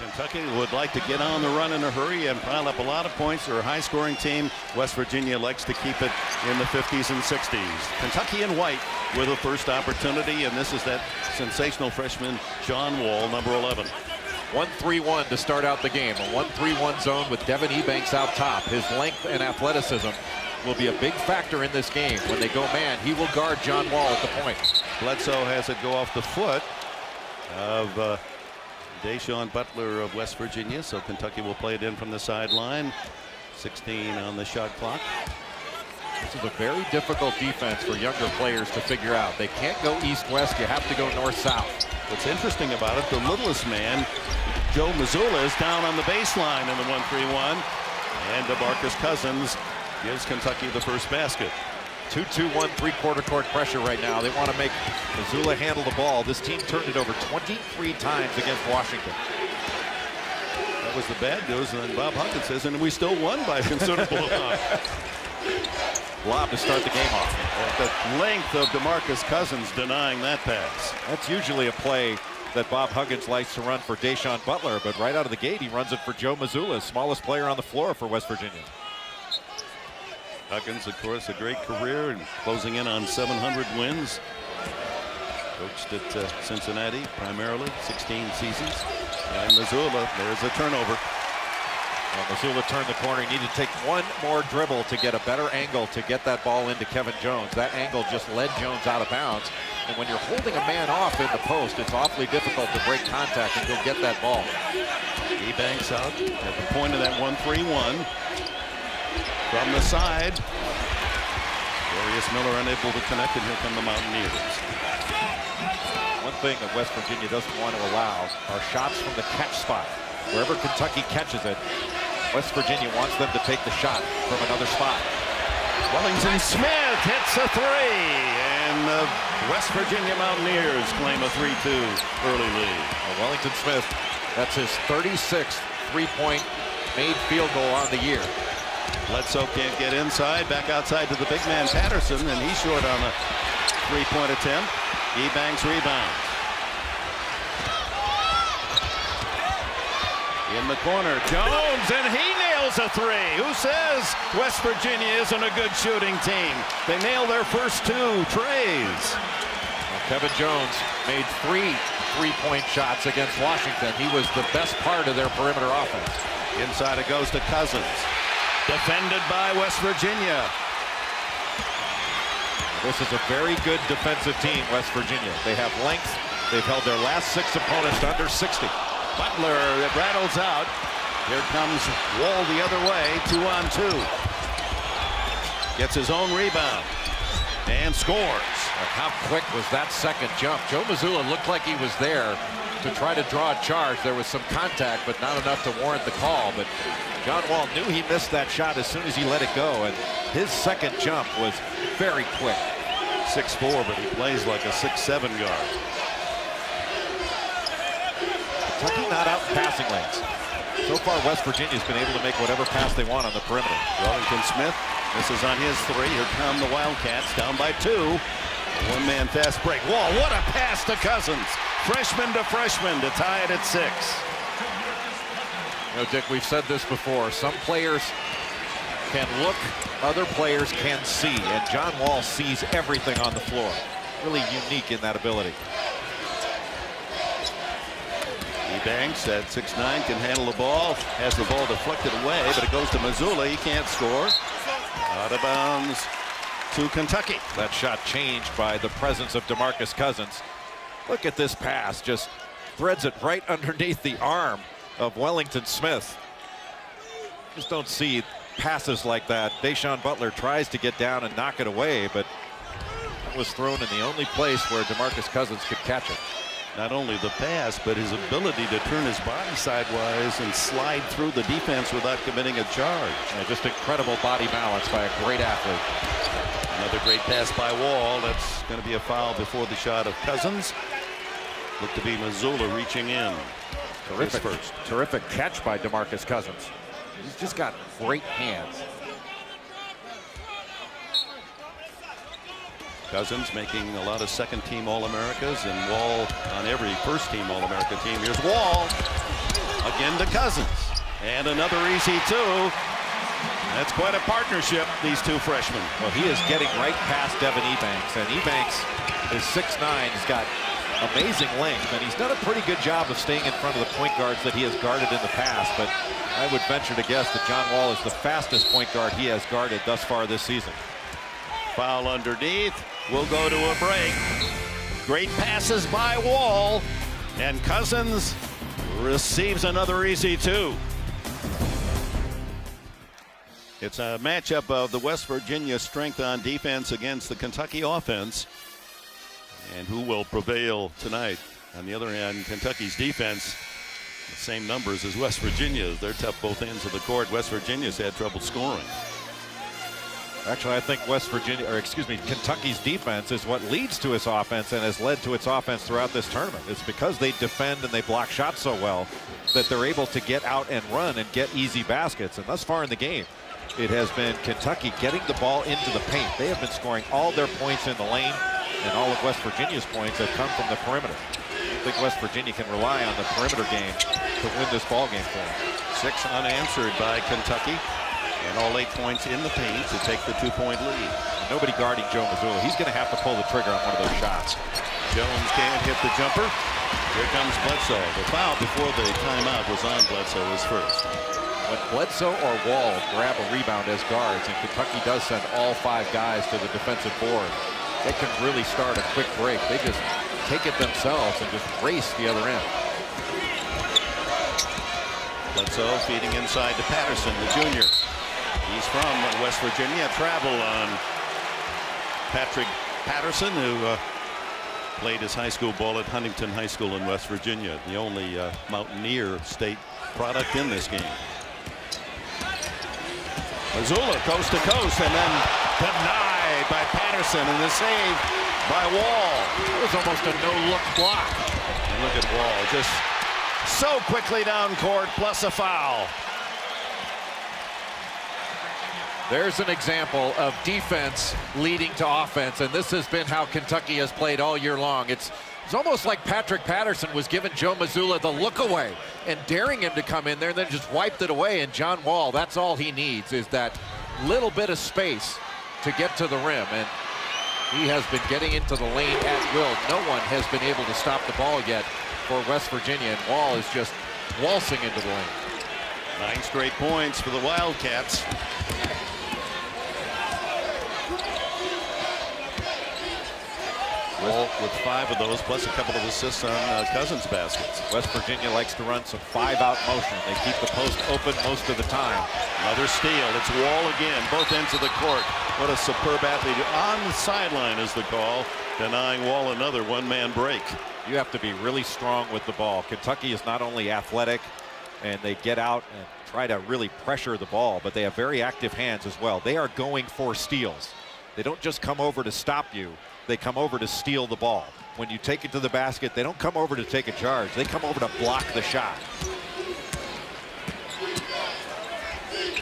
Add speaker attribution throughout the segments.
Speaker 1: Kentucky would like to get on the run in a hurry and pile up a lot of points. They're a high-scoring team. West Virginia likes to keep it in the 50s and 60s. Kentucky in white with a first opportunity, and this is that sensational freshman John Wall, number 11.
Speaker 2: 1-3-1 to start out the game. A 1-3-1 zone with Devin Ebanks out top. His length and athleticism will be a big factor in this game. When they go man, he will guard John Wall at the point. Bledsoe
Speaker 1: has it go off the foot of Deshaun Butler of West Virginia, so Kentucky will play it in from the sideline. 16 on the shot clock.
Speaker 2: This is a very difficult defense for younger players to figure out. They can't go east-west. You have to go north-south.
Speaker 1: What's interesting about it, the littlest man, Joe Mazzulla, is down on the baseline in the 1-3-1, and DeMarcus Cousins gives Kentucky the first basket.
Speaker 2: 2-2-1 three-quarter court pressure right now. They want to make Mazzulla handle the ball. This team turned it over 23 times against Washington.
Speaker 1: That was the bad news, and then Bob Huggins says, and we still won by a considerable amount.
Speaker 2: Lob to start the game off.
Speaker 1: The length of DeMarcus Cousins denying that pass.
Speaker 2: That's usually a play that Bob Huggins likes to run for Deshaun Butler, but right out of the gate, he runs it for Joe Mazzulla, smallest player on the floor for West Virginia.
Speaker 1: Huggins, of course, a great career and closing in on 700 wins. Coached at Cincinnati primarily, 16 seasons. And Mazzulla, there's a turnover.
Speaker 2: Well, Mazzulla turned the corner. He needed to take one more dribble to get a better angle to get that ball into Kevin Jones. That angle just led Jones out of bounds. And when you're holding a man off in the post, it's awfully difficult to break contact and go get that ball.
Speaker 1: Ebanks out at the point of that 1-3-1. From the side, Darius Miller unable to connect, and here come the Mountaineers.
Speaker 2: One thing that West Virginia doesn't want to allow are shots from the catch spot. Wherever Kentucky catches it, West Virginia wants them to take the shot from another spot.
Speaker 1: Wellington Smith hits a three, and the West Virginia Mountaineers claim a 3-2 early lead.
Speaker 2: Well, Wellington Smith, that's his 36th three-point made field goal on the year.
Speaker 1: Bledsoe can't get inside, back outside to the big man Patterson, and he's short on a three-point attempt. Ebanks rebounds. In the corner, Jones, and he nails a three. Who says West Virginia isn't a good shooting team? They nail their first two trays.
Speaker 2: Well, Kevin Jones made 3 three-point shots against Washington. He was the best part of their perimeter offense.
Speaker 1: Inside it goes to Cousins. Defended by West Virginia.
Speaker 2: This is a very good defensive team, West Virginia. They have length. They've held their last 6 opponents to under 60.
Speaker 1: Butler, it rattles out. Here comes Wall the other way, 2-on-2. Gets his own rebound and scores.
Speaker 2: How quick was that second jump? Joe Mazzulla looked like he was there to try to draw a charge. There was some contact, but not enough to warrant the call. But John Wall knew he missed that shot as soon as he let it go, and his second jump was very quick.
Speaker 1: 6'4", but he plays like a 6'7" guard.
Speaker 2: Kentucky not out in passing lanes. So far, West Virginia's been able to make whatever pass they want on the perimeter.
Speaker 1: Wellington Smith misses on his three. Here come the Wildcats, down by 2. One-man fast break. Wall, what a pass to Cousins. Freshman to freshman to tie it at 6.
Speaker 2: You know, Dick, we've said this before. Some players can look, other players can see, and John Wall sees everything on the floor. Really unique in that ability.
Speaker 1: Ebanks at 6'9" can handle the ball, has the ball deflected away, but it goes to Mazzulla. He can't score. Out of bounds to Kentucky.
Speaker 2: That shot changed by the presence of DeMarcus Cousins. Look at this pass, just threads it right underneath the arm of Wellington Smith. Just don't see passes like that. Deshaun Butler tries to get down and knock it away, but that was thrown in the only place where DeMarcus Cousins could catch it.
Speaker 1: Not only the pass, but his ability to turn his body sidewise and slide through the defense without committing a charge.
Speaker 2: Yeah, just incredible body balance by a great athlete.
Speaker 1: Another great pass by Wall. That's going to be a foul before the shot of Cousins. Looked to be Mazzulla reaching in.
Speaker 2: Terrific catch by DeMarcus Cousins. He's just got great hands.
Speaker 1: Cousins making a lot of second-team All-Americas, and Wall on every first-team All-America team. Here's Wall. Again to Cousins. And another easy two. That's quite a partnership, these two freshmen.
Speaker 2: Well, he is getting right past Devin Ebanks, and Ebanks is 6'9". He's got amazing length, and he's done a pretty good job of staying in front of the point guards that he has guarded in the past. But I would venture to guess that John Wall is the fastest point guard he has guarded thus far this season.
Speaker 1: Foul underneath. We'll go to a break. Great passes by Wall, and Cousins receives another easy two. It's a matchup of the West Virginia strength on defense against the Kentucky offense. And who will prevail tonight? On the other hand, Kentucky's defense, the same numbers as West Virginia's. They're tough both ends of the court. West Virginia's had trouble scoring.
Speaker 2: Actually, I think Kentucky's defense is what leads to its offense and has led to its offense throughout this tournament. It's because they defend and they block shots so well that they're able to get out and run and get easy baskets. And thus far in the game, it has been Kentucky getting the ball into the paint. They have been scoring all their points in the lane, and all of West Virginia's points have come from the perimeter. I think West Virginia can rely on the perimeter game to win this ball game for them.
Speaker 1: 6 unanswered by Kentucky, and all 8 points in the paint to take the 2-point lead.
Speaker 2: Nobody guarding Joe Mazzulla. He's going to have to pull the trigger on one of those shots.
Speaker 1: Jones can't hit the jumper. Here comes Bledsoe. The foul before the timeout was on Bledsoe was first.
Speaker 2: When Bledsoe or Wall grab a rebound as guards, and Kentucky does send all 5 guys to the defensive board, they can really start a quick break. They just take it themselves and just race the other end.
Speaker 1: Bledsoe feeding inside to Patterson, the junior. He's from West Virginia. Travel on Patrick Patterson, who played his high school ball at Huntington High School in West Virginia, the only Mountaineer State product in this game. Mazzulla coast to coast, and then denied by Patterson, and the save by Wall.
Speaker 2: It was almost a no-look block.
Speaker 1: And look at Wall, just so quickly down court, plus a foul.
Speaker 3: There's an example of defense leading to offense, and this has been how Kentucky has played all year long. It's almost like Patrick Patterson was giving Joe Mazzulla the look away and daring him to come in there, and then just wiped it away. And John Wall, that's all he needs, is that little bit of space to get to the rim. And he has been getting into the lane at will. No one has been able to stop the ball yet for West Virginia, and Wall is just waltzing into the lane.
Speaker 1: 9 straight points for the Wildcats. Wall with 5 of those, plus a couple of assists on Cousins baskets.
Speaker 2: West Virginia likes to run some 5-out motion. They keep the post open most of the time.
Speaker 1: Another steal. It's Wall again, both ends of the court. What a superb athlete. On the sideline is the call, denying Wall another one-man break.
Speaker 2: You have to be really strong with the ball. Kentucky is not only athletic, and they get out and try to really pressure the ball, but they have very active hands as well. They are going for steals. They don't just come over to stop you. They come over to steal the ball. When you take it to the basket, they don't come over to take a charge. They come over to block the shot.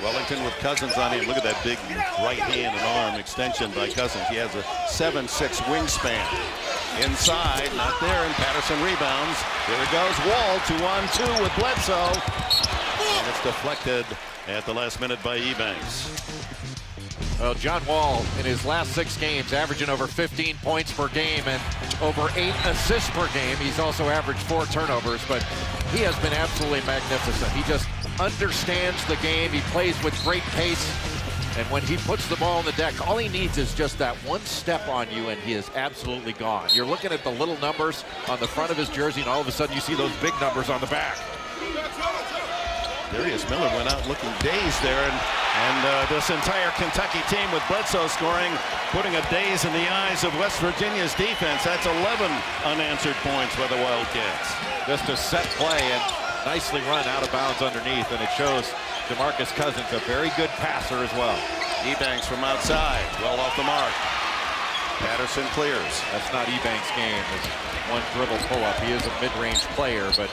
Speaker 1: Wellington with Cousins on him. Look at that big right hand and arm extension by Cousins. He has a 7'6" wingspan. Inside, not there, and Patterson rebounds. Here it goes. Wall 2-on-2 with Bledsoe. And it's deflected at the last minute by Ebanks.
Speaker 3: Well, John Wall in his last 6 games averaging over 15 points per game and over 8 assists per game. He's also averaged 4 turnovers, but he has been absolutely magnificent. He just understands the game. He plays with great pace, and when he puts the ball on the deck, all he needs is just that one step on you, and he is absolutely gone. You're looking at the little numbers on the front of his jersey, and all of a sudden you see those big numbers on the back.
Speaker 1: Darius Miller went out looking dazed there, and this entire Kentucky team with Bledsoe scoring, putting a daze in the eyes of West Virginia's defense. That's 11 unanswered points by the Wildcats.
Speaker 2: Just a set play and nicely run out of bounds underneath, and it shows DeMarcus Cousins a very good passer as well.
Speaker 1: Ebanks from outside, well off the mark. Patterson clears.
Speaker 2: That's not Ebanks' game. It's one dribble pull-up. He is a mid-range player, but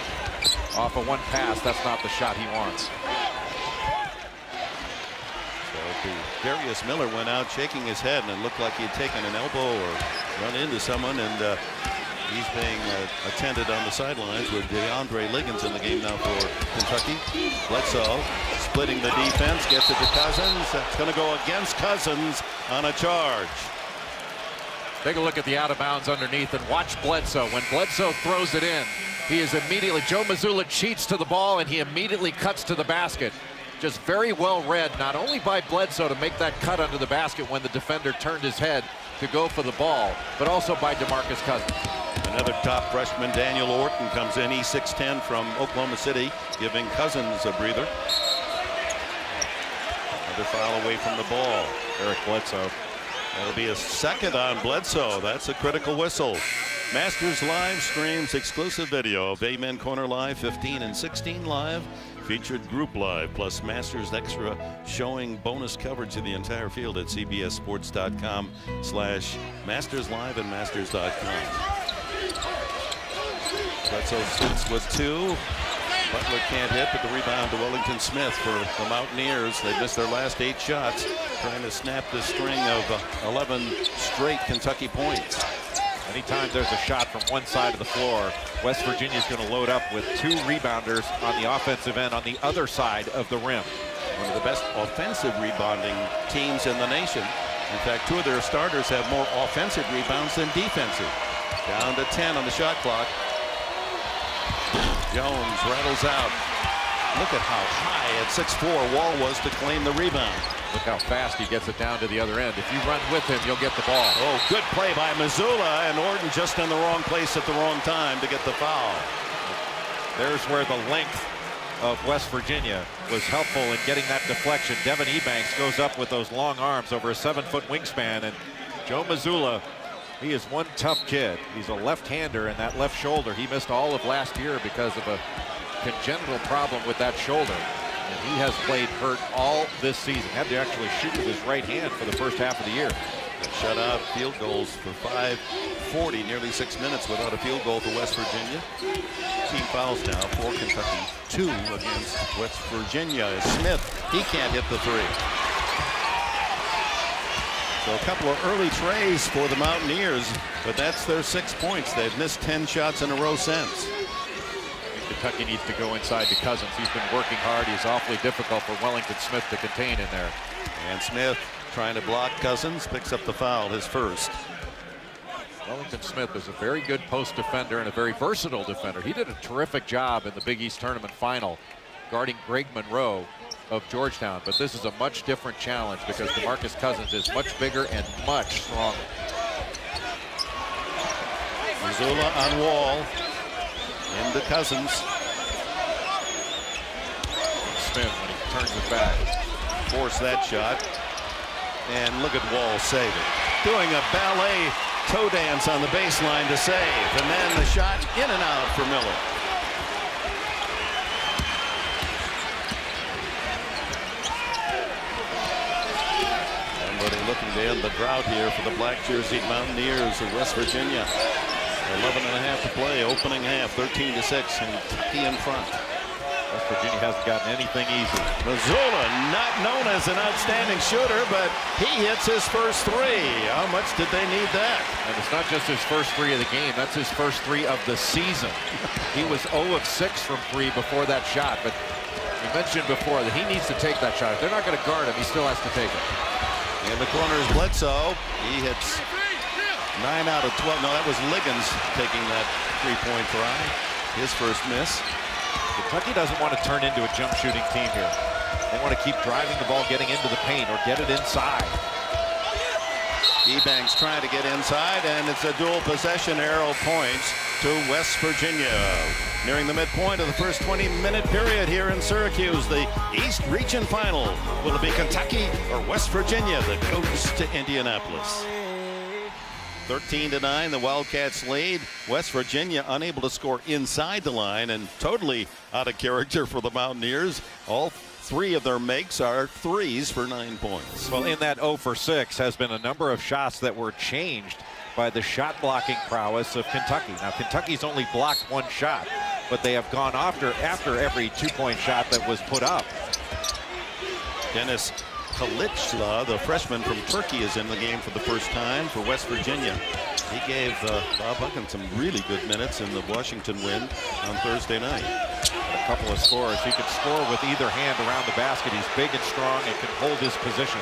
Speaker 2: off of one pass, that's not the shot he wants.
Speaker 1: So Darius Miller went out shaking his head, and it looked like he had taken an elbow or run into someone, and He's being attended on the sidelines with DeAndre Liggins in the game now for Kentucky. Bledsoe splitting the defense, gets it to Cousins. That's going to go against Cousins on a charge.
Speaker 3: Take a look at the out of bounds underneath and watch Bledsoe. When Bledsoe throws it in, he is immediately, Joe Mazzulla cheats to the ball and he immediately cuts to the basket. Just very well read, not only by Bledsoe to make that cut under the basket when the defender turned his head to go for the ball, but also by DeMarcus Cousins.
Speaker 1: Another top freshman, Daniel Orton, comes in. He's 6'10" from Oklahoma City, giving Cousins a breather. Another foul away from the ball.
Speaker 2: Eric Bledsoe.
Speaker 1: That'll be a second on Bledsoe. That's a critical whistle. Masters Live streams exclusive video of Amen Corner Live 15 and 16 live. Featured Group Live plus Masters Extra showing bonus coverage of the entire field at cbssports.com/Masters Live and Masters.com. Bledsoe sits with 2. Butler can't hit, but the rebound to Wellington Smith for the Mountaineers. They missed their last 8 shots, trying to snap this string of 11 straight Kentucky points.
Speaker 2: Anytime there's a shot from one side of the floor, West Virginia is going to load up with 2 rebounders on the offensive end on the other side of the rim.
Speaker 1: One of the best offensive rebounding teams in the nation. In fact, 2 of their starters have more offensive rebounds than defensive. Down to 10 on the shot clock. Jones rattles out. Look at how high at 6'4" Wall was to claim the rebound.
Speaker 3: Look how fast he gets it down to the other end. If you run with him, you'll get the ball.
Speaker 1: Oh, good play by Mazzulla, and Orton just in the wrong place at the wrong time to get the foul.
Speaker 2: There's where the length of West Virginia was helpful in getting that deflection. Devin Ebanks goes up with those long arms over a 7-foot wingspan, and Joe Mazzulla, he is one tough kid. He's a left-hander, and that left shoulder, he missed all of last year because of a congenital problem with that shoulder. And he has played hurt all this season. Had to actually shoot with his right hand for the first half of the year.
Speaker 1: Shutout field goals for 5:40, nearly 6 minutes without a field goal for West Virginia. Team fouls now for Kentucky. 2 against West Virginia. Smith, he can't hit the 3. So a couple of early trays for the Mountaineers, but that's their 6 points. They've missed 10 shots in a row since.
Speaker 3: Kentucky needs to go inside to Cousins. He's been working hard. He's awfully difficult for Wellington Smith to contain in there.
Speaker 1: And Smith trying to block Cousins, picks up the foul, his first.
Speaker 3: Wellington Smith is a very good post defender and a very versatile defender. He did a terrific job in the Big East Tournament final guarding Greg Monroe of Georgetown. But this is a much different challenge because DeMarcus Cousins is much bigger and much stronger.
Speaker 1: Mazzulla on Wall. Into Cousins.
Speaker 3: Smith when he turns it back.
Speaker 1: Force that shot. And look at Wall save it. Doing a ballet toe dance on the baseline to save. And then the shot in and out for Miller. Somebody looking to end the drought here for the black jerseyed Mountaineers of West Virginia. 11.5 to play, opening half, 13-6, Kentucky in front.
Speaker 2: West Virginia hasn't gotten anything easy.
Speaker 1: Mazzulla, not known as an outstanding shooter, but he hits his first 3. How much did they need that?
Speaker 3: And it's not just his first 3 of the game, that's his first 3 of the season. He was 0 of 6 from 3 before that shot, but we mentioned before that he needs to take that shot. If they're not going to guard him, he still has to take it.
Speaker 1: In the corner is Bledsoe. He hits 9 out of 12. No, that was Liggins taking that 3-point try. His first miss.
Speaker 2: Kentucky doesn't want to turn into a jump shooting team here. They want to keep driving the ball, getting into the paint, or get it inside.
Speaker 1: Ebanks trying to get inside, and it's a dual possession. Arrow points to West Virginia. Nearing the midpoint of the first 20-minute period here in Syracuse, the East Region Final. Will it be Kentucky or West Virginia that goes to Indianapolis? 13-9, the Wildcats lead. West Virginia unable to score inside the line and totally out of character for the Mountaineers. All 3 of their makes are 3s for 9 points.
Speaker 2: Well, in that 0 for 6 has been a number of shots that were changed by the shot blocking prowess of Kentucky. Now, Kentucky's only blocked 1 shot, but they have gone after every 2-point shot that was put up.
Speaker 1: Dennis Kalichla, the freshman from Turkey, is in the game for the first time for West Virginia. He gave Bob Huggins some really good minutes in the Washington win on Thursday night.
Speaker 2: A couple of scores. He can score with either hand around the basket. He's big and strong and can hold his position.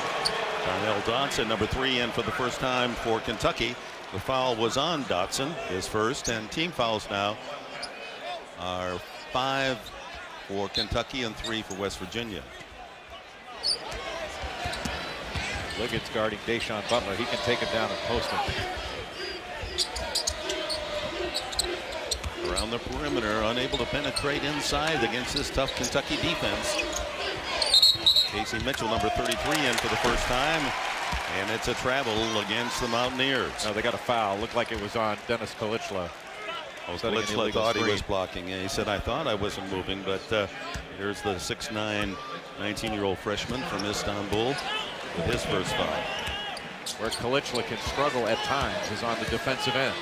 Speaker 1: Darnell Dotson, number 3, in for the first time for Kentucky. The foul was on Dotson, his first, and team fouls now are 5 for Kentucky and 3 for West Virginia.
Speaker 2: Liggins guarding Deshaun Butler. He can take him down and post him.
Speaker 1: Around the perimeter, unable to penetrate inside against this tough Kentucky defense. Casey Mitchell, number 33, in for the first time, and it's a travel against the Mountaineers.
Speaker 2: No, they got a foul. Looked like it was on Dennis Clinched.
Speaker 1: Clinched thought he was blocking. And he said, I thought I wasn't moving, but here's the 6'9", 19-year-old freshman from Istanbul with his first foul.
Speaker 3: Where Clinched can struggle at times is on the defensive end.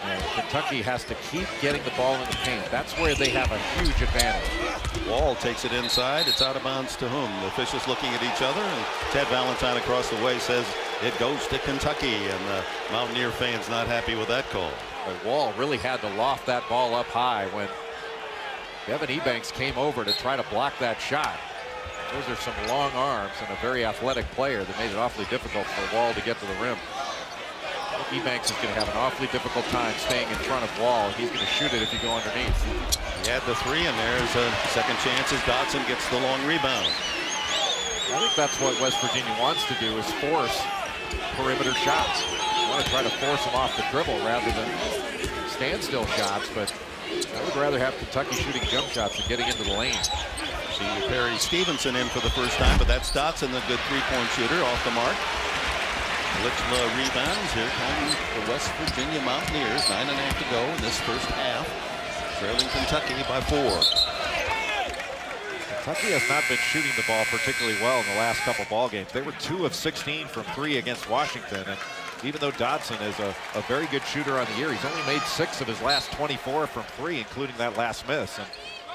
Speaker 3: And Kentucky has to keep getting the ball in the paint. That's where they have a huge advantage.
Speaker 1: Wall takes it inside. It's out of bounds to whom? The officials looking at each other, and Ted Valentine across the way says it goes to Kentucky, and the Mountaineer fans not happy with that call.
Speaker 3: But Wall really had to loft that ball up high when Devin Ebanks came over to try to block that shot. Those are some long arms and a very athletic player that made it awfully difficult for Wall to get to the rim. Ebanks is going to have an awfully difficult time staying in front of Wall. He's going to shoot it if you go underneath.
Speaker 1: He had the 3, and there's a second chance as Dotson gets the long rebound.
Speaker 3: I think that's what West Virginia wants to do, is force perimeter shots. You want to try to force them off the dribble rather than standstill shots, but I would rather have Kentucky shooting jump shots and getting into the lane.
Speaker 1: See Perry Stevenson in for the first time, but that's Dotson, the good 3-point shooter, off the mark. Litchla rebounds. Here come the West Virginia Mountaineers. 9.5 to go in this first half. Trailing Kentucky by 4.
Speaker 2: Kentucky has not been shooting the ball particularly well in the last couple ball games. They were 2 of 16 from 3 against Washington, and even though Dotson is a very good shooter on the year, he's only made 6 of his last 24 from 3, including that last miss. And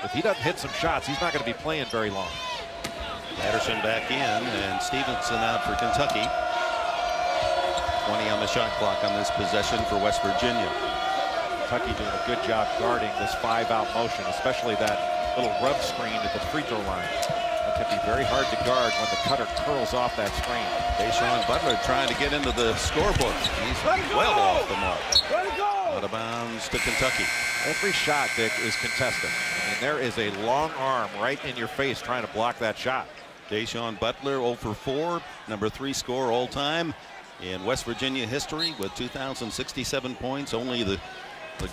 Speaker 2: if he doesn't hit some shots, he's not going to be playing very long.
Speaker 1: Patterson back in, and Stevenson out for Kentucky. 20 on the shot clock on this possession for West Virginia.
Speaker 2: Kentucky doing a good job guarding this 5-out motion, especially that little rub screen at the free throw line. That can be very hard to guard when the cutter curls off that screen.
Speaker 1: Deshaun Butler trying to get into the scorebook. He's well off the mark. Out of bounds to Kentucky.
Speaker 2: Every shot, Dick, is contested. I mean, there is a long arm right in your face trying to block that shot.
Speaker 1: Deshaun Butler 0 for 4, number 3 scorer all time in West Virginia history with 2,067 points. Only the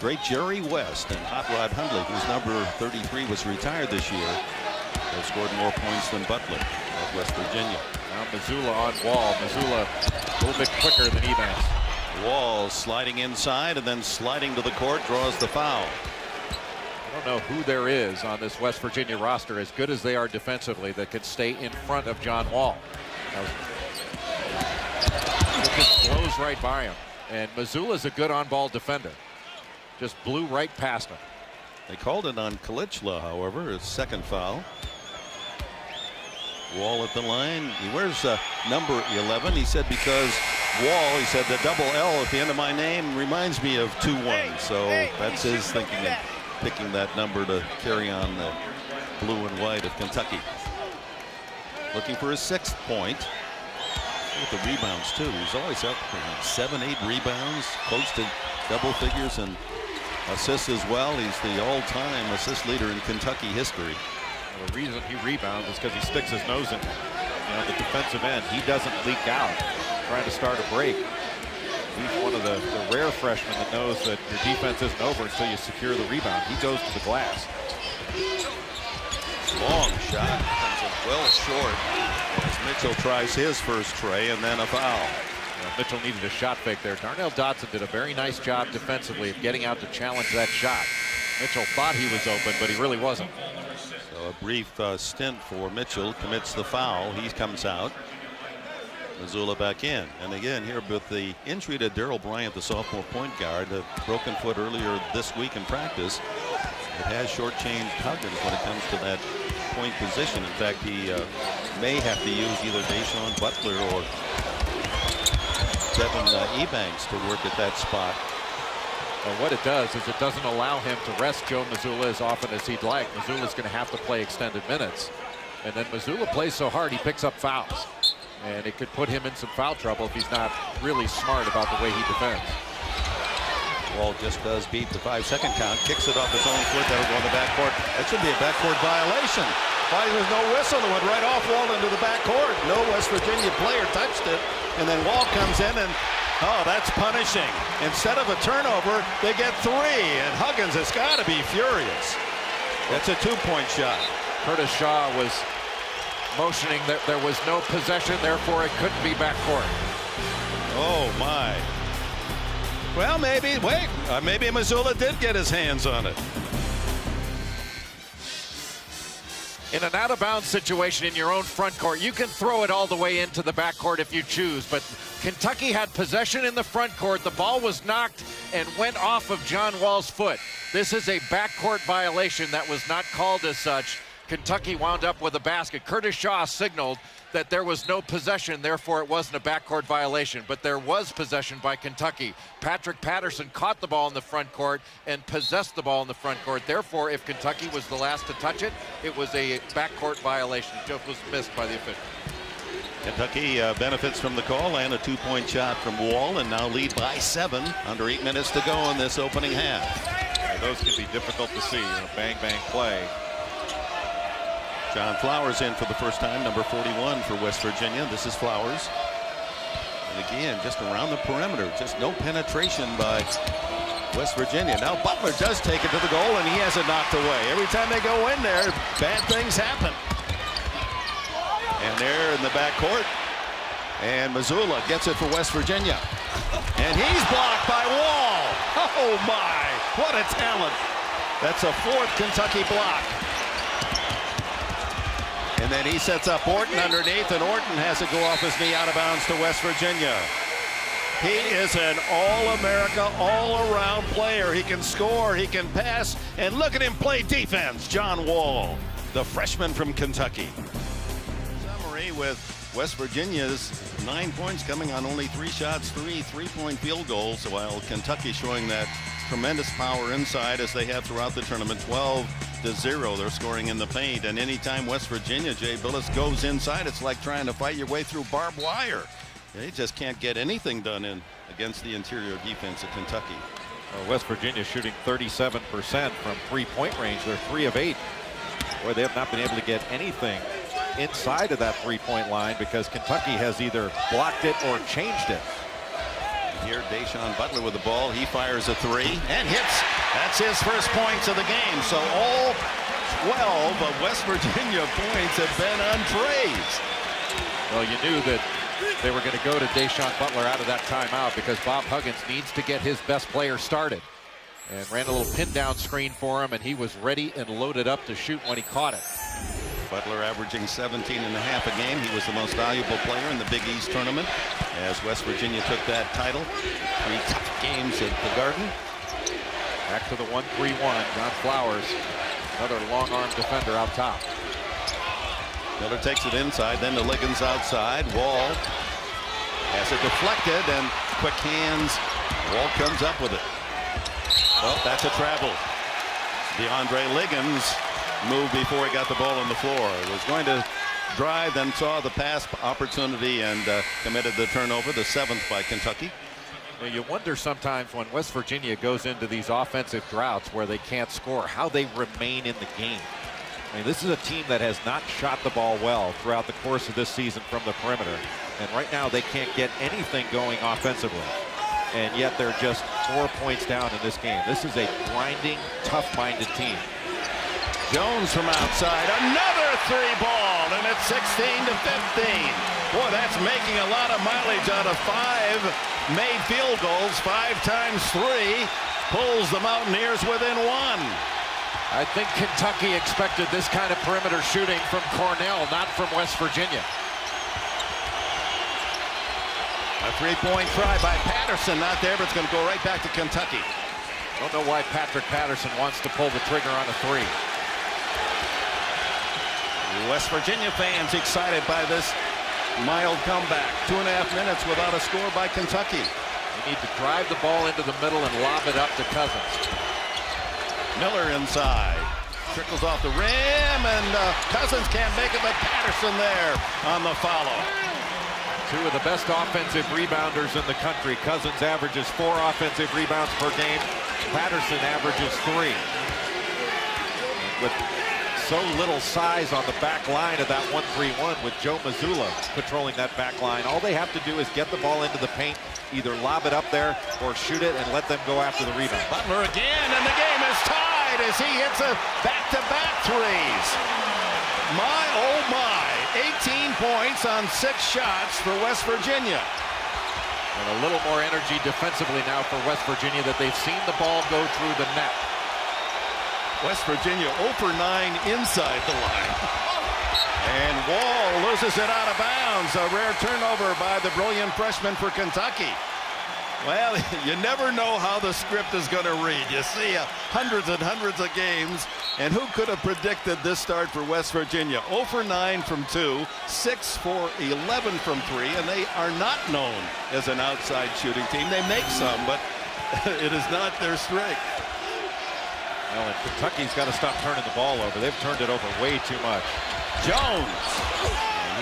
Speaker 1: great Jerry West and Hot Rod Hundley, whose number 33 was retired this year, have scored more points than Butler of West Virginia.
Speaker 2: Now Mazzulla on Wall. Mazzulla a little bit quicker than Ebanks.
Speaker 1: Wall sliding inside and then sliding to the court, draws the foul.
Speaker 3: I don't know who there is on this West Virginia roster, as good as they are defensively, that could stay in front of John Wall. It just blows right by him. And Mazzulla's a good on-ball defender. Just blew right past him.
Speaker 1: They called it on Clinched, however, his second foul. Wall at the line. He wears number 11. He said because Wall, he said the double L at the end of my name reminds me of 2-1. So that's his thinking of picking that number to carry on the blue and white of Kentucky. Looking for his 6th point. With the rebounds too. He's always up for 7-8 rebounds, close to double figures, and assists as well. He's the all-time assist leader in Kentucky history.
Speaker 2: Well, the reason he rebounds is because he sticks his nose in. You know, the defensive end, he doesn't leak out trying to start a break. He's one of the rare freshmen that knows that your defense isn't over until you secure the rebound. He goes to the glass.
Speaker 1: Long shot, comes in well short as Mitchell tries his first tray, and then a foul.
Speaker 3: Well, Mitchell needed a shot fake there. Darnell Dotson did a very nice job defensively of getting out to challenge that shot. Mitchell thought he was open, but he really wasn't.
Speaker 1: So a brief stint for Mitchell, commits the foul. He comes out. Mazzulla back in. And again, here with the injury to Darrell Bryant, the sophomore point guard, a broken foot earlier this week in practice. It has shortchanged Huggins when it comes to that point position. In fact, he may have to use either Deshaun Butler or Devin Ebanks to work at that spot.
Speaker 3: Well, what it does is it doesn't allow him to rest Joe Mazzulla as often as he'd like. Mazzulla's going to have to play extended minutes. And then Mazzulla plays so hard he picks up fouls. And it could put him in some foul trouble if he's not really smart about the way he defends.
Speaker 1: Wall just does beat the 5-second count, kicks it off his own foot. That'll go in the backcourt. That should be a backcourt violation. Why there's no whistle? It went right off Wall into the backcourt. No West Virginia player touched it. And then Wall comes in and, oh, that's punishing. Instead of a turnover, they get 3. And Huggins has got to be furious. That's a 2-point shot.
Speaker 3: Curtis Shaw was motioning that there was no possession, therefore it couldn't be backcourt.
Speaker 1: Oh, my. Well, maybe, wait, maybe Mazzulla did get his hands on it.
Speaker 3: In an out-of-bounds situation in your own front court, you can throw it all the way into the backcourt if you choose, but Kentucky had possession in the front court. The ball was knocked and went off of John Wall's foot. This is a backcourt violation that was not called as such. Kentucky wound up with a basket. Curtis Shaw signaled that there was no possession, therefore it wasn't a backcourt violation, but there was possession by Kentucky. Patrick Patterson caught the ball in the front court and possessed the ball in the front court. Therefore, if Kentucky was the last to touch it, it was a backcourt violation. It just was missed by the official.
Speaker 1: Kentucky benefits from the call and a 2-point shot from Wall, and now lead by 7 under 8 minutes to go in this opening half.
Speaker 2: Yeah, those can be difficult to see, bang bang play.
Speaker 1: John Flowers in for the first time, number 41 for West Virginia. This is Flowers. And again, just around the perimeter, just no penetration by West Virginia. Now Butler does take it to the goal, and he has it knocked away. Every time they go in there, bad things happen. And they're in the backcourt. And Mazzulla gets it for West Virginia. And he's blocked by Wall. Oh, my. What a talent. That's a 4th Kentucky block. And then he sets up Orton underneath, and Orton has it go off his knee out of bounds to West Virginia. He is an all-America, all-around player. He can score, he can pass, and look at him play defense. John Wall, the freshman from Kentucky. Summary with West Virginia's 9 points coming on only 3 shots, 3 3-point field goals, while Kentucky showing that tremendous power inside as they have throughout the tournament. 12-0 they're scoring in the paint, and anytime West Virginia, Jay Billis, goes inside, it's like trying to fight your way through barbed wire. They just can't get anything done against the interior defense of Kentucky.
Speaker 2: Well, West Virginia shooting 37% from 3-point range. They're 3 of 8. Boy, they have not been able to get anything inside of that 3-point line because Kentucky has either blocked it or changed it.
Speaker 1: Here, Deshaun Butler with the ball. He fires a 3 and hits. That's his first points of the game. So all 12 of West Virginia points have been unpraised.
Speaker 3: Well, you knew that they were going to go to Deshaun Butler out of that timeout because Bob Huggins needs to get his best player started. And ran a little pin down screen for him, and he was ready and loaded up to shoot when he caught it.
Speaker 1: Butler averaging 17.5 a game. He was the most valuable player in the Big East tournament as West Virginia took that title. 3 tough games at the Garden.
Speaker 3: Back to the 1-3-1. John Flowers, another long-arm defender out top.
Speaker 1: Miller takes it inside, then to Liggins outside. Wall has it deflected, and quick hands. Wall comes up with it. Well, that's a travel. DeAndre Liggins moved before he got the ball on the floor. Was going to drive, then saw the pass opportunity and committed the turnover, the 7th by Kentucky.
Speaker 3: Well, you wonder sometimes when West Virginia goes into these offensive droughts where they can't score, how they remain in the game. I mean, this is a team that has not shot the ball well throughout the course of this season from the perimeter. And right now they can't get anything going offensively. And yet they're just 4 points down in this game. This is a grinding, tough-minded team.
Speaker 1: Jones from outside, another 3-ball, and it's 16-15. Boy, that's making a lot of mileage out of 5 made field goals. 5 times 3 pulls the Mountaineers within 1.
Speaker 3: I think Kentucky expected this kind of perimeter shooting from Cornell, not from West Virginia.
Speaker 1: A 3-point try by Patterson, not there, but it's going to go right back to Kentucky.
Speaker 3: Don't know why Patrick Patterson wants to pull the trigger on a 3.
Speaker 1: West Virginia fans excited by this mild comeback. 2.5 minutes without a score by Kentucky.
Speaker 3: You need to drive the ball into the middle and lob it up to Cousins.
Speaker 1: Miller inside. Trickles off the rim, and Cousins can't make it, but Patterson there on the follow.
Speaker 3: Two of the best offensive rebounders in the country. Cousins averages 4 offensive rebounds per game. Patterson averages 3. With so little size on the back line of that 1-3-1 with Joe Mazzulla patrolling that back line, all they have to do is get the ball into the paint, either lob it up there or shoot it and let them go after the rebound.
Speaker 1: Butler again, and the game is tied as he hits a back-to-back threes. My, oh my, 18 points on 6 shots for West Virginia.
Speaker 3: And a little more energy defensively now for West Virginia, that they've seen the ball go through the net.
Speaker 1: West Virginia 0 for 9 inside the line. And Wall loses it out of bounds. A rare turnover by the brilliant freshman for Kentucky. Well, you never know how the script is going to read. You see hundreds and hundreds of games, and who could have predicted this start for West Virginia? 0 for 9 from 2, 6 for 11 from 3, and they are not known as an outside shooting team. They make some, but it is not their strength.
Speaker 3: Well, and Kentucky's got to stop turning the ball over. They've turned it over way too much.
Speaker 1: Jones.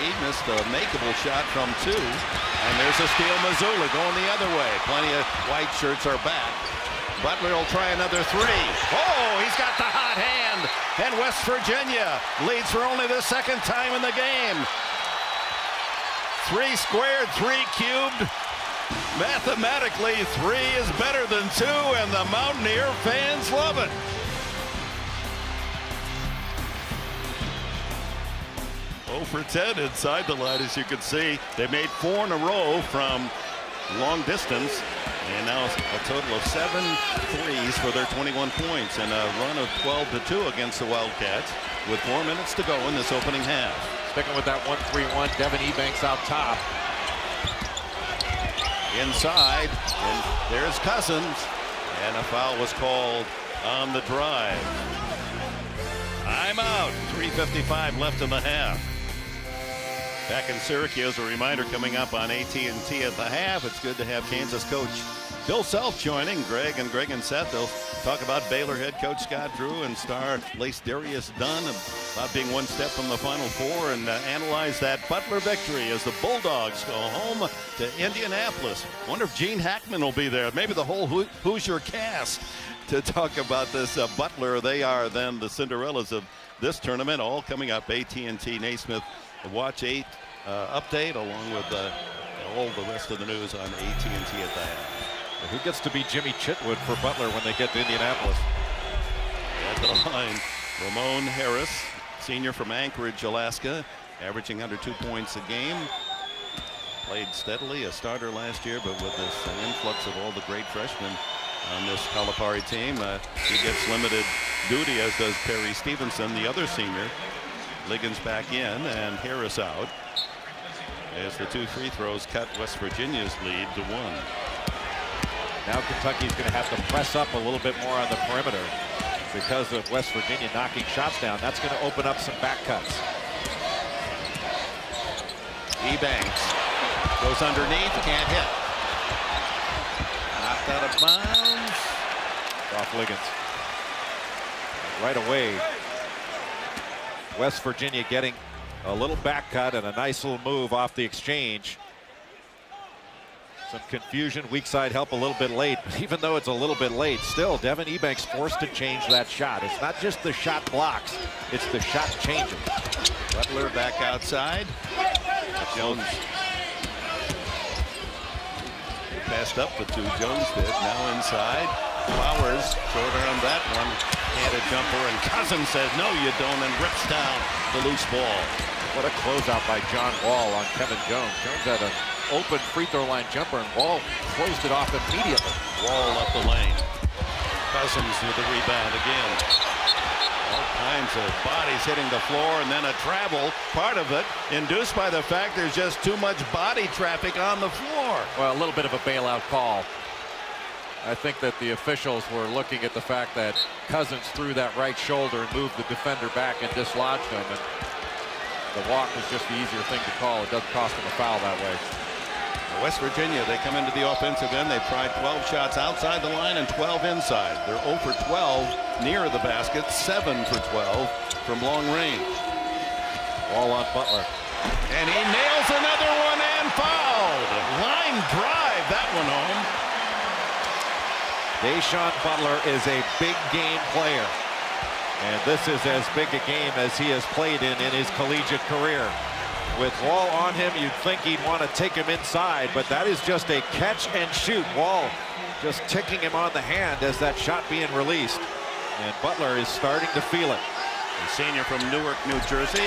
Speaker 1: He missed a makeable shot from 2. And there's a steal. Mazzulla going the other way. Plenty of white shirts are back. Butler will try another 3. Oh, he's got the hot hand. And West Virginia leads for only the 2nd time in the game. 3 squared, 3 cubed. Mathematically, 3 is better than 2, and the Mountaineer fans love it. For 10 inside the line, as you can see. They made 4 in a row from long distance, and now a total of 7 threes for their 21 points and a run of 12-2 against the Wildcats with 4 minutes to go in this opening half.
Speaker 3: Sticking with that 1-3-1, Devin Ebanks out top.
Speaker 1: Inside, and there's Cousins, and a foul was called on the drive. I'm out. 3:55 left in the half. Back in Syracuse, a reminder coming up on AT&T at the half. It's good to have Kansas coach Bill Self joining Greg and Seth. They'll talk about Baylor head coach Scott Drew and star Lace Darius Dunn about being 1 step from the Final Four, and analyze that Butler victory as the Bulldogs go home to Indianapolis. Wonder if Gene Hackman will be there. Maybe the whole Hoosier cast to talk about this Butler. They are then the Cinderellas of this tournament. All coming up. AT&T Naismith Watch 8 update along with all the rest of the news on AT&T at the half.
Speaker 3: Who gets to be Jimmy Chitwood for Butler when they get to Indianapolis?
Speaker 1: At the line, Ramon Harris, senior from Anchorage, Alaska, averaging under 2 points a game. Played steadily, a starter last year, but with this influx of all the great freshmen on this Calipari team, he gets limited duty, as does Perry Stevenson, the other senior. Liggins back in, and Harris out, as the 2 free throws cut West Virginia's lead to 1.
Speaker 3: Now Kentucky's going to have to press up a little bit more on the perimeter because of West Virginia knocking shots down. That's going to open up some back cuts.
Speaker 1: Ebanks goes underneath, can't hit. Knocked out of bounds.
Speaker 3: Off Liggins. Right away, West Virginia getting a little back cut and a nice little move off the exchange. Some confusion, weak side help a little bit late, but even though it's a little bit late, still Devin Ebanks forced to change that shot. It's not just the shot blocks, it's the shot changes.
Speaker 1: Butler back outside. Jones passed up the 2. Jones did. Now inside. Powers shorter on that one. Had a jumper, and Cousins says no you don't, and rips down the loose ball.
Speaker 3: What a closeout by John Wall on Kevin Jones. Jones had an open free throw line jumper, and Wall closed it off immediately.
Speaker 1: Wall up the lane. Cousins with the rebound again. All kinds of bodies hitting the floor, and then a travel, part of it induced by the fact there's just too much body traffic on the floor.
Speaker 3: Well, a little bit of a bailout call. I think that the officials were looking at the fact that Cousins threw that right shoulder and moved the defender back and dislodged him. And The walk was just the easier thing to call. It doesn't cost them a foul that way.
Speaker 1: West Virginia, they come into the offensive end. They've tried 12 shots outside the line and 12 inside. They're 0 for 12 near the basket, 7 for 12 from long range.
Speaker 3: Ball on Butler.
Speaker 1: And he nails another one and fouled. Line drive, that one home.
Speaker 2: Deshaun Butler is a big game player. And this is as big a game as he has played in his collegiate career. With Wall on him, you'd think he'd want to take him inside, but that is just a catch and shoot. Wall just ticking him on the hand as that shot being released. And Butler is starting to feel it.
Speaker 1: A senior from Newark, New Jersey,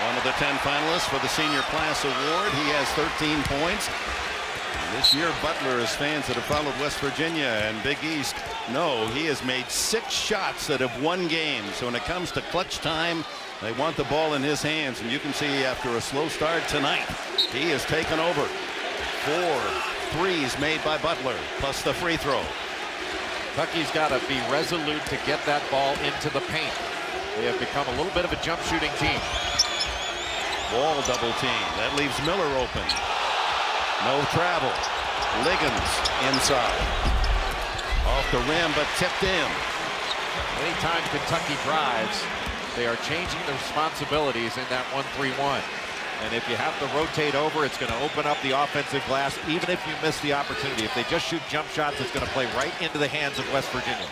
Speaker 1: one of the 10 finalists for the Senior Class Award. He has 13 points. And this year, Butler, as fans that have followed West Virginia and Big East know, he has made 6 shots that have won games. So when it comes to clutch time, they want the ball in his hands, and you can see after a slow start tonight, he has taken over. 4 threes made by Butler, plus the free throw.
Speaker 3: Kentucky's got to be resolute to get that ball into the paint. They have become a little bit of a jump shooting team.
Speaker 1: Wall double team. That leaves Miller open. No travel. Liggins inside. Off the rim, but tipped in.
Speaker 3: Anytime Kentucky drives, they are changing the responsibilities in that 1-3-1. And if you have to rotate over, it's going to open up the offensive glass, even if you miss the opportunity. If they just shoot jump shots, it's going to play right into the hands of West Virginia.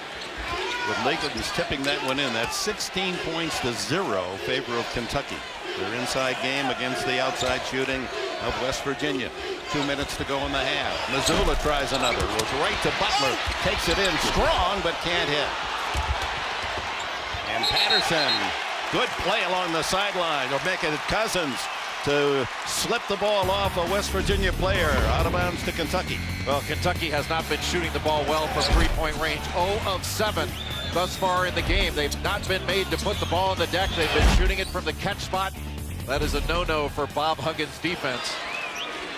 Speaker 1: With Liggins tipping that one in, that's 16 points to 0 in favor of Kentucky. Their inside game against the outside shooting of West Virginia. 2 minutes to go in the half. Mazzulla tries another. Goes right to Butler. Takes it in strong, but can't hit. And Patterson, good play along the sideline. Will make it Cousins to slip the ball off a West Virginia player out of bounds to Kentucky.
Speaker 3: Well, Kentucky has not been shooting the ball well from three-point range. 0 of 7 thus far in the game. They've not been made to put the ball on the deck. They've been shooting it from the catch spot. That is a no-no for Bob Huggins' defense.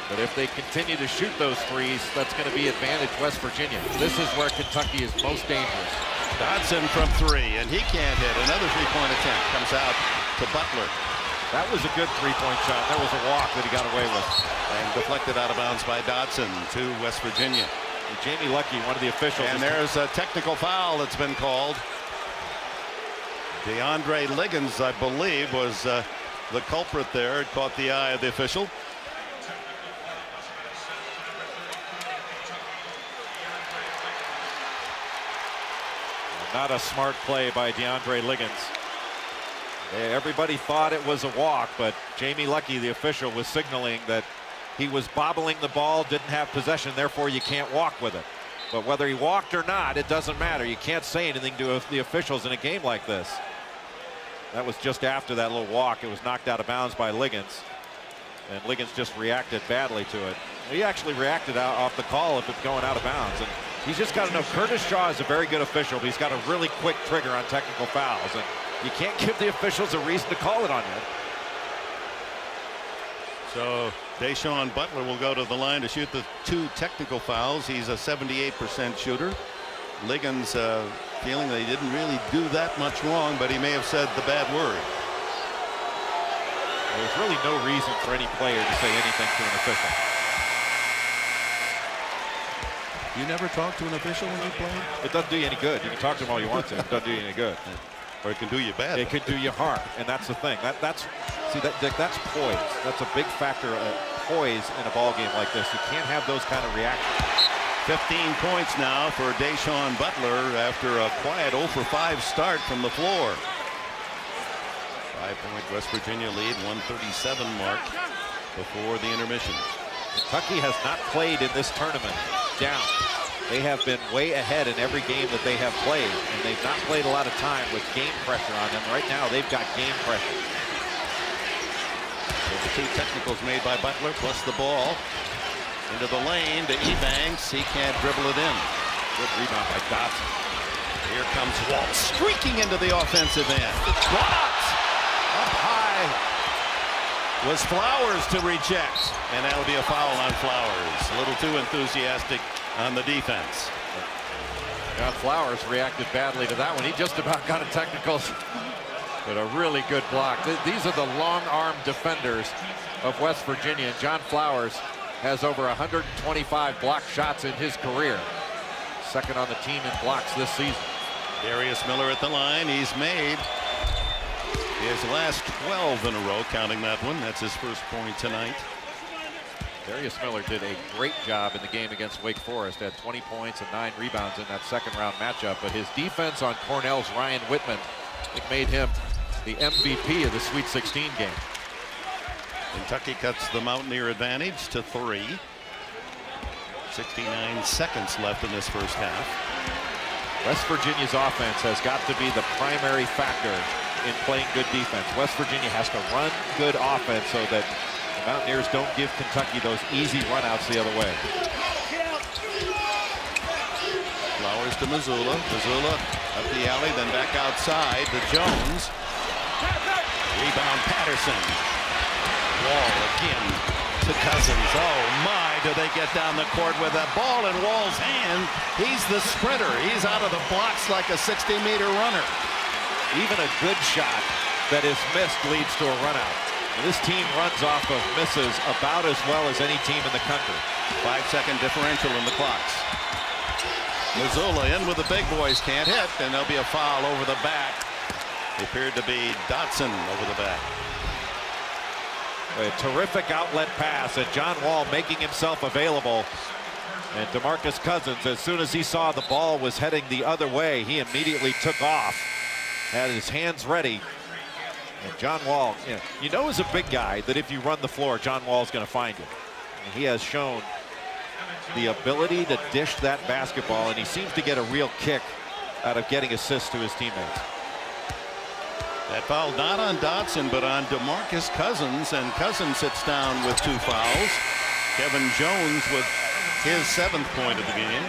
Speaker 3: But if they continue to shoot those threes, that's going to be advantage West Virginia. This is where Kentucky is most dangerous.
Speaker 1: Dodson from 3, and he can't hit. Another three-point attempt comes out to Butler.
Speaker 2: That was a good three-point shot. That was a walk that he got away with.
Speaker 1: And deflected out of bounds by Dodson to West Virginia.
Speaker 2: And Jamie Lucky, one of the officials.
Speaker 1: And there's a technical foul that's been called. DeAndre Liggins, I believe, was the culprit there. It caught the eye of the official.
Speaker 2: Not a smart play by DeAndre Liggins. Everybody thought it was a walk, but Jamie Lucky, the official, was signaling that he was bobbling the ball, didn't have possession, therefore you can't walk with it. But whether he walked or not, it doesn't matter. You can't say anything to the officials in a game like this. That was just after that little walk. It was knocked out of bounds by Liggins. And Liggins just reacted badly to it. He actually reacted off the call if it's going out of bounds. And he's just got to know Curtis Shaw is a very good official, but he's got a really quick trigger on technical fouls. And you can't give the officials a reason to call it on you.
Speaker 1: So Deshaun Butler will go to the line to shoot the 2 technical fouls. He's a 78% shooter. Liggins feeling that he didn't really do that much wrong, but he may have said the bad word.
Speaker 2: There's really no reason for any player to say anything to an official.
Speaker 1: You never talk to an official when you play?
Speaker 2: It doesn't do you any good. You can talk to him all you want to. It doesn't do you any good.
Speaker 1: Or it can do you bad.
Speaker 2: It could do you harm, and that's the thing. That's poise. That's a big factor of poise in a ball game like this. You can't have those kind of reactions.
Speaker 1: 15 points now for Deshaun Butler after a quiet 0 for 5 start from the floor. 5-point West Virginia lead, 137 mark before the intermission.
Speaker 2: Kentucky has not played in this tournament down. They have been way ahead in every game that they have played, and they've not played a lot of time with game pressure on them. Right now, they've got game pressure.
Speaker 1: So the 2 technicals made by Butler, plus the ball into the lane to Ebanks. He can't dribble it in.
Speaker 2: Good rebound by Dodson.
Speaker 1: Here comes Walt streaking into the offensive end. It's blocked. Up high was Flowers to reject, and that'll be a foul on Flowers. A little too enthusiastic on the defense.
Speaker 3: John Flowers reacted badly to that one. He just about got a technical. But a really good block. These are the long arm defenders of West Virginia. John Flowers has over 125 block shots in his career. Second on the team in blocks this season.
Speaker 1: Darius Miller at the line. He's made his last 12 in a row, counting that one. That's his first point tonight.
Speaker 3: Darius Miller did a great job in the game against Wake Forest. Had 20 points and 9 rebounds in that second round matchup. But his defense on Cornell's Ryan Whitman, it made him the MVP of the Sweet 16 game.
Speaker 1: Kentucky cuts the Mountaineer advantage to 3. 69 seconds left in this first half.
Speaker 3: West Virginia's offense has got to be the primary factor in playing good defense. West Virginia has to run good offense so that the Mountaineers don't give Kentucky those easy runouts the other way.
Speaker 1: Flowers to Mazzulla. Mazzulla up the alley, then back outside to Jones. Rebound Patterson. Wall again to Cousins. Oh my, do they get down the court with that ball in Wall's hand. He's the sprinter. He's out of the blocks like a 60-meter runner.
Speaker 3: Even a good shot that is missed leads to a run out. This team runs off of misses about as well as any team in the country.
Speaker 1: 5-second differential in the clocks. Mazzulla in with the big boys, can't hit, and there'll be a foul over the back. It appeared to be Dotson over the back.
Speaker 3: A terrific outlet pass, and John Wall making himself available. And DeMarcus Cousins, as soon as he saw the ball was heading the other way, he immediately took off. Had his hands ready. And John Wall, you know as a big guy that if you run the floor, John Wall's going to find you. And he has shown the ability to dish that basketball, and he seems to get a real kick out of getting assists to his teammates.
Speaker 1: That foul not on Dotson, but on DeMarcus Cousins, and Cousins sits down with 2 fouls. Kevin Jones with his 7th point of the game.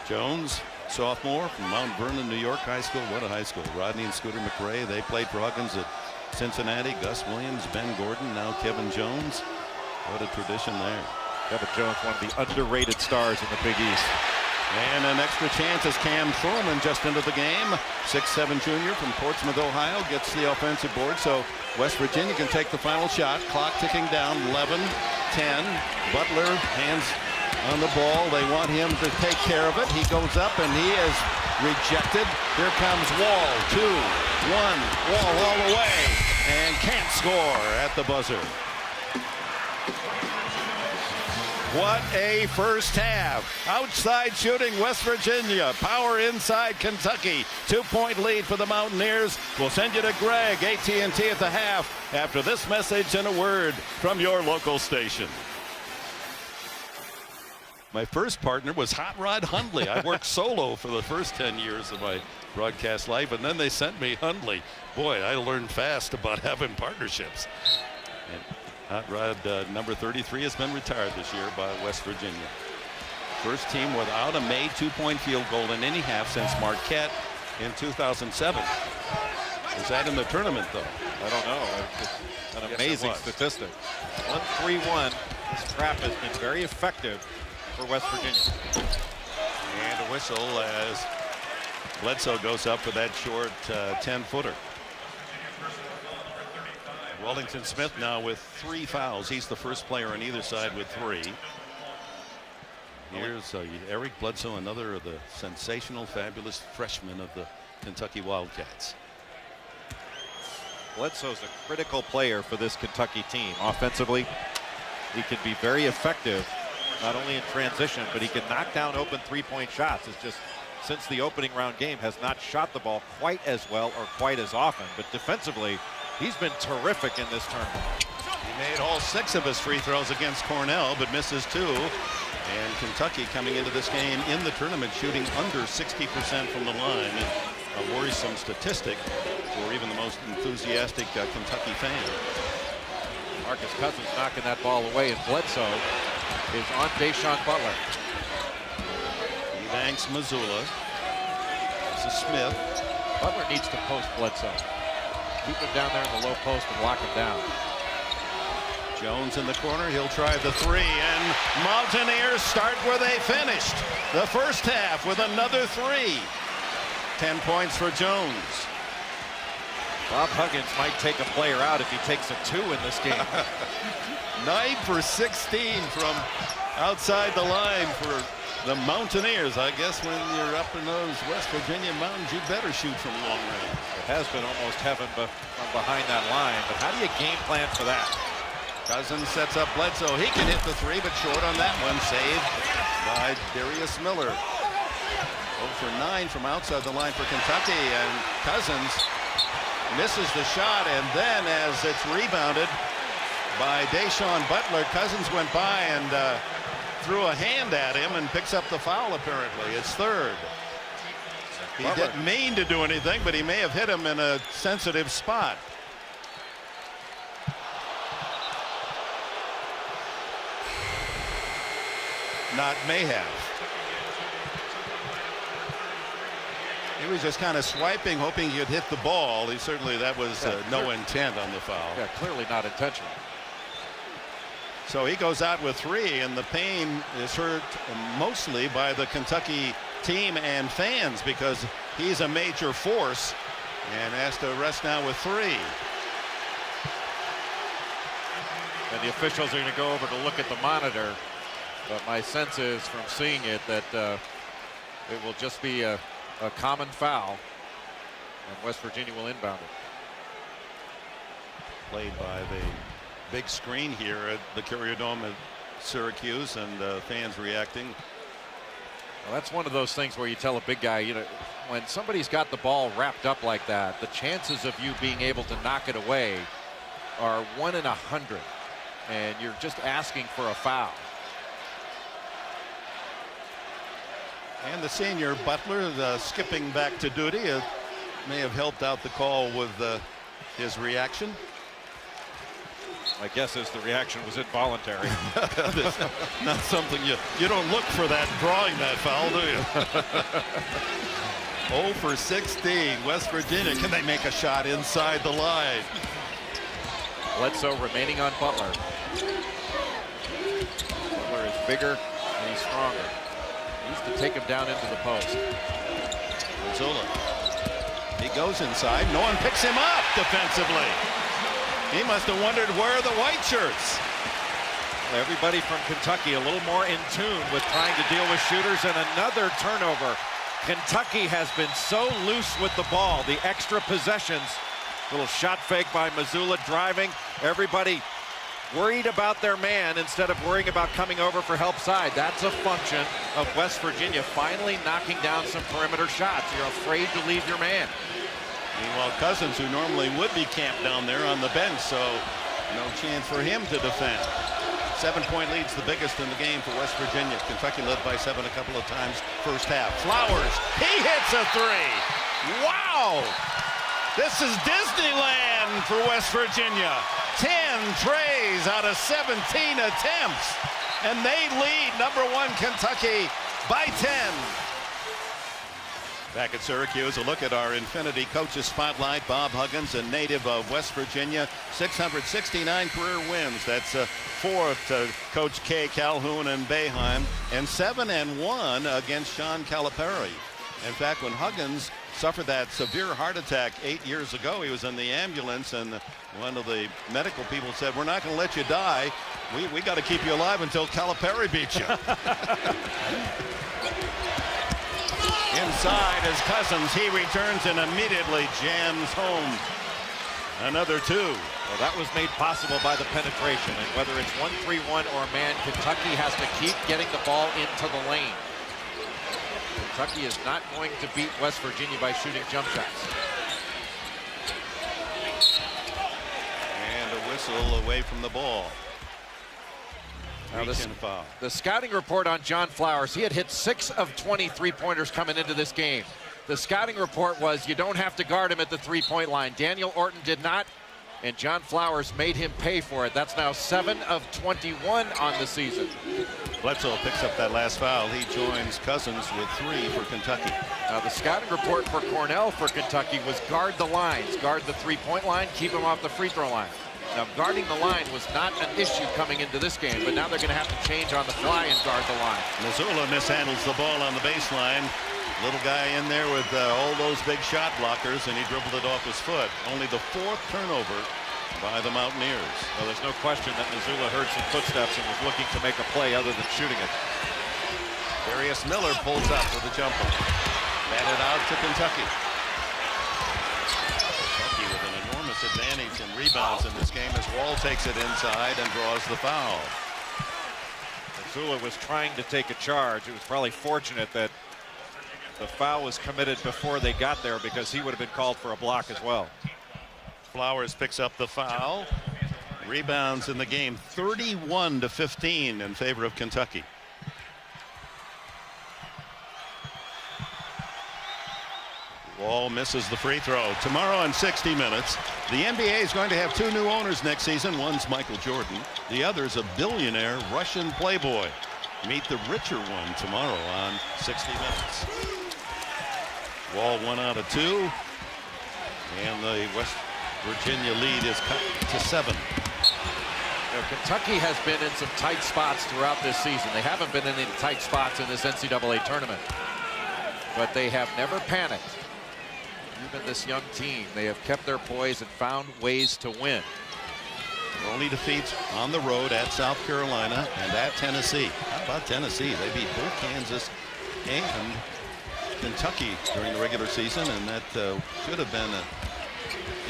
Speaker 1: Jones, sophomore from Mount Vernon, New York High School. What a high school. Rodney and Scooter McRae, they played for Huggins at Cincinnati. Gus Williams, Ben Gordon, now Kevin Jones. What a tradition there.
Speaker 3: Kevin Jones, one of the underrated stars in the Big East.
Speaker 1: And an extra chance as Cam Thurman just into the game. 6'7" junior from Portsmouth, Ohio, gets the offensive board. So West Virginia can take the final shot. Clock ticking down, 11, 10. Butler, hands on the ball. They want him to take care of it. He goes up and he is rejected. Here comes Wall, 2, 1. Wall all the way and can't score at the buzzer. What a first half. Outside shooting West Virginia. Power inside Kentucky. 2-point lead for the Mountaineers. We'll send you to Greg, AT&T at the half, after this message and a word from your local station. My first partner was Hot Rod Hundley. I worked solo for the first 10 years of my broadcast life, and then they sent me Hundley. Boy, I learned fast about having partnerships. And Hot Rod number 33 has been retired this year by West Virginia. First team without a made 2-point field goal in any half since Marquette in 2007. Was that in the tournament, though?
Speaker 3: I don't know. It's an amazing statistic. 1-3-1. This trap has been very effective for West Virginia.
Speaker 1: And a whistle as Bledsoe goes up for that short 10-footer. Wellington Smith now with 3 fouls. He's the first player on either side with 3. Here's Eric Bledsoe, another of the sensational, fabulous freshmen of the Kentucky Wildcats.
Speaker 3: Bledsoe's a critical player for this Kentucky team. Offensively, he can be very effective, not only in transition, but he can knock down open 3-point shots. It's just, since the opening round game, has not shot the ball quite as well or quite as often. But defensively, he's been terrific in this tournament.
Speaker 1: He made all 6 of his free throws against Cornell, but misses 2. And Kentucky coming into this game in the tournament shooting under 60% from the line. And a worrisome statistic for even the most enthusiastic Kentucky fan.
Speaker 3: Marcus Cousins knocking that ball away, and Bledsoe is on Deshaun Butler.
Speaker 1: Ebanks, Mazzulla. This is Smith.
Speaker 3: Butler needs to post Bledsoe. Keep him down there in the low post and lock him down.
Speaker 1: Jones in the corner. He'll try the three, and Mountaineers start where they finished the first half with another three. 10 points for Jones.
Speaker 2: Bob Huggins might take a player out if he takes a 2 in this game.
Speaker 1: 9 for 16 from outside the line for the Mountaineers. I guess when you're up in those West Virginia mountains, you better shoot from long range.
Speaker 2: It has been almost heaven from behind that line, but how do you game plan for that?
Speaker 1: Cousins sets up Bledsoe. He can hit the three, but short on that one. Saved by Darius Miller. 0 for 9 from outside the line for Kentucky, and Cousins misses the shot, and then as it's rebounded by Deshaun Butler, Cousins went by and threw a hand at him and picks up the foul. Apparently, it's third. He didn't mean to do anything, but he may have hit him in a sensitive spot. Not may have. He was just kind of swiping, hoping he could hit the ball. That was no intent on the foul.
Speaker 3: Yeah, clearly not intentional.
Speaker 1: So he goes out with 3, and the pain is hurt mostly by the Kentucky team and fans because he's a major force and has to rest now with 3.
Speaker 3: And the officials are going to go over to look at the monitor, but my sense is from seeing it that it will just be a common foul, and West Virginia will inbound it.
Speaker 1: Played by the big screen here at the Carrier Dome at Syracuse, and fans reacting.
Speaker 3: Well, that's one of those things where you tell a big guy, you know, when somebody's got the ball wrapped up like that, the chances of you being able to knock it away are 1 in 100, and you're just asking for a foul.
Speaker 1: And the senior Butler skipping back to duty may have helped out the call with his reaction.
Speaker 2: My guess is the reaction was involuntary.
Speaker 1: Not something you don't look for that drawing that foul, do you? 0 for 16. West Virginia, can they make a shot inside the line?
Speaker 3: Bledsoe remaining on Butler. Butler is bigger and he's stronger. Needs to take him down into the post.
Speaker 1: Mazzulla. He goes inside. No one picks him up defensively. He must have wondered where are the white shirts.
Speaker 2: Everybody from Kentucky a little more in tune with trying to deal with shooters, and another turnover. Kentucky has been so loose with the ball. The extra possessions. Little shot fake by Mazzulla driving. Everybody worried about their man instead of worrying about coming over for help side. That's a function of West Virginia finally knocking down some perimeter shots. You're afraid to leave your man.
Speaker 1: Meanwhile, Cousins, who normally would be camped down there on the bench, so no chance for him to defend. 7-point lead's the biggest in the game for West Virginia. Kentucky led by 7 a couple of times first half. Flowers, he hits a 3. Wow! This is Disneyland for West Virginia. 10 trays out of 17 attempts, and they lead #1 Kentucky by 10. Back at Syracuse, a look at our Infinity Coaches Spotlight. Bob Huggins, a native of West Virginia, 669 career wins. That's 4 to Coach K, Calhoun, and Boeheim, and 7-1 against Sean Calipari. In fact, when Huggins suffered that severe heart attack 8 years ago, he was in the ambulance, and one of the medical people said, "We're not going to let you die. We got to keep you alive until Calipari beats you." Inside is Cousins. He returns and immediately jams home another 2.
Speaker 2: Well, that was made possible by the penetration, and whether it's 1-3-1 or man, Kentucky has to keep getting the ball into the lane. Kentucky is not going to beat West Virginia by shooting jump shots.
Speaker 1: And a whistle away from the ball.
Speaker 3: Now the scouting report on John Flowers, he had hit 6 of 20 3-pointers coming into this game. The scouting report was you don't have to guard him at the 3-point line. Daniel Orton did not, and John Flowers made him pay for it. That's now 7 of 21 on the season.
Speaker 1: Bledsoe picks up that last foul. He joins Cousins with 3 for Kentucky.
Speaker 3: Now the scouting report for Cornell for Kentucky was guard the lines, guard the 3-point line, keep him off the free throw line. Now, guarding the line was not an issue coming into this game, but now they're going to have to change on the fly and guard the line.
Speaker 1: Mazzulla mishandles the ball on the baseline. Little guy in there with all those big shot blockers, and he dribbled it off his foot. Only the 4th turnover by the Mountaineers.
Speaker 2: Well, there's no question that Mazzulla heard some footsteps and was looking to make a play other than shooting it.
Speaker 1: Darius Miller pulls up with a jumper. Batted out to Kentucky. Kentucky with an enormous advantage in rebounds in this game as Wall takes it inside and draws the foul.
Speaker 2: Mazzulla was trying to take a charge. It was probably fortunate that the foul was committed before they got there, because he would have been called for a block as well.
Speaker 1: Flowers picks up the foul. Rebounds in the game 31-15 in favor of Kentucky. Wall misses the free throw. Tomorrow in 60 minutes, the NBA is going to have 2 new owners next season. One's Michael Jordan. The other's a billionaire Russian playboy. Meet the richer one tomorrow on 60 minutes. Wall 1 out of 2. And the West Virginia lead is cut to 7.
Speaker 3: Now, Kentucky has been in some tight spots throughout this season. They haven't been in any tight spots in this NCAA tournament, but they have never panicked. Even this young team, they have kept their poise and found ways to win.
Speaker 1: Only defeats on the road at South Carolina and at Tennessee. How about Tennessee? They beat both Kansas and Kentucky during the regular season, and that should have been an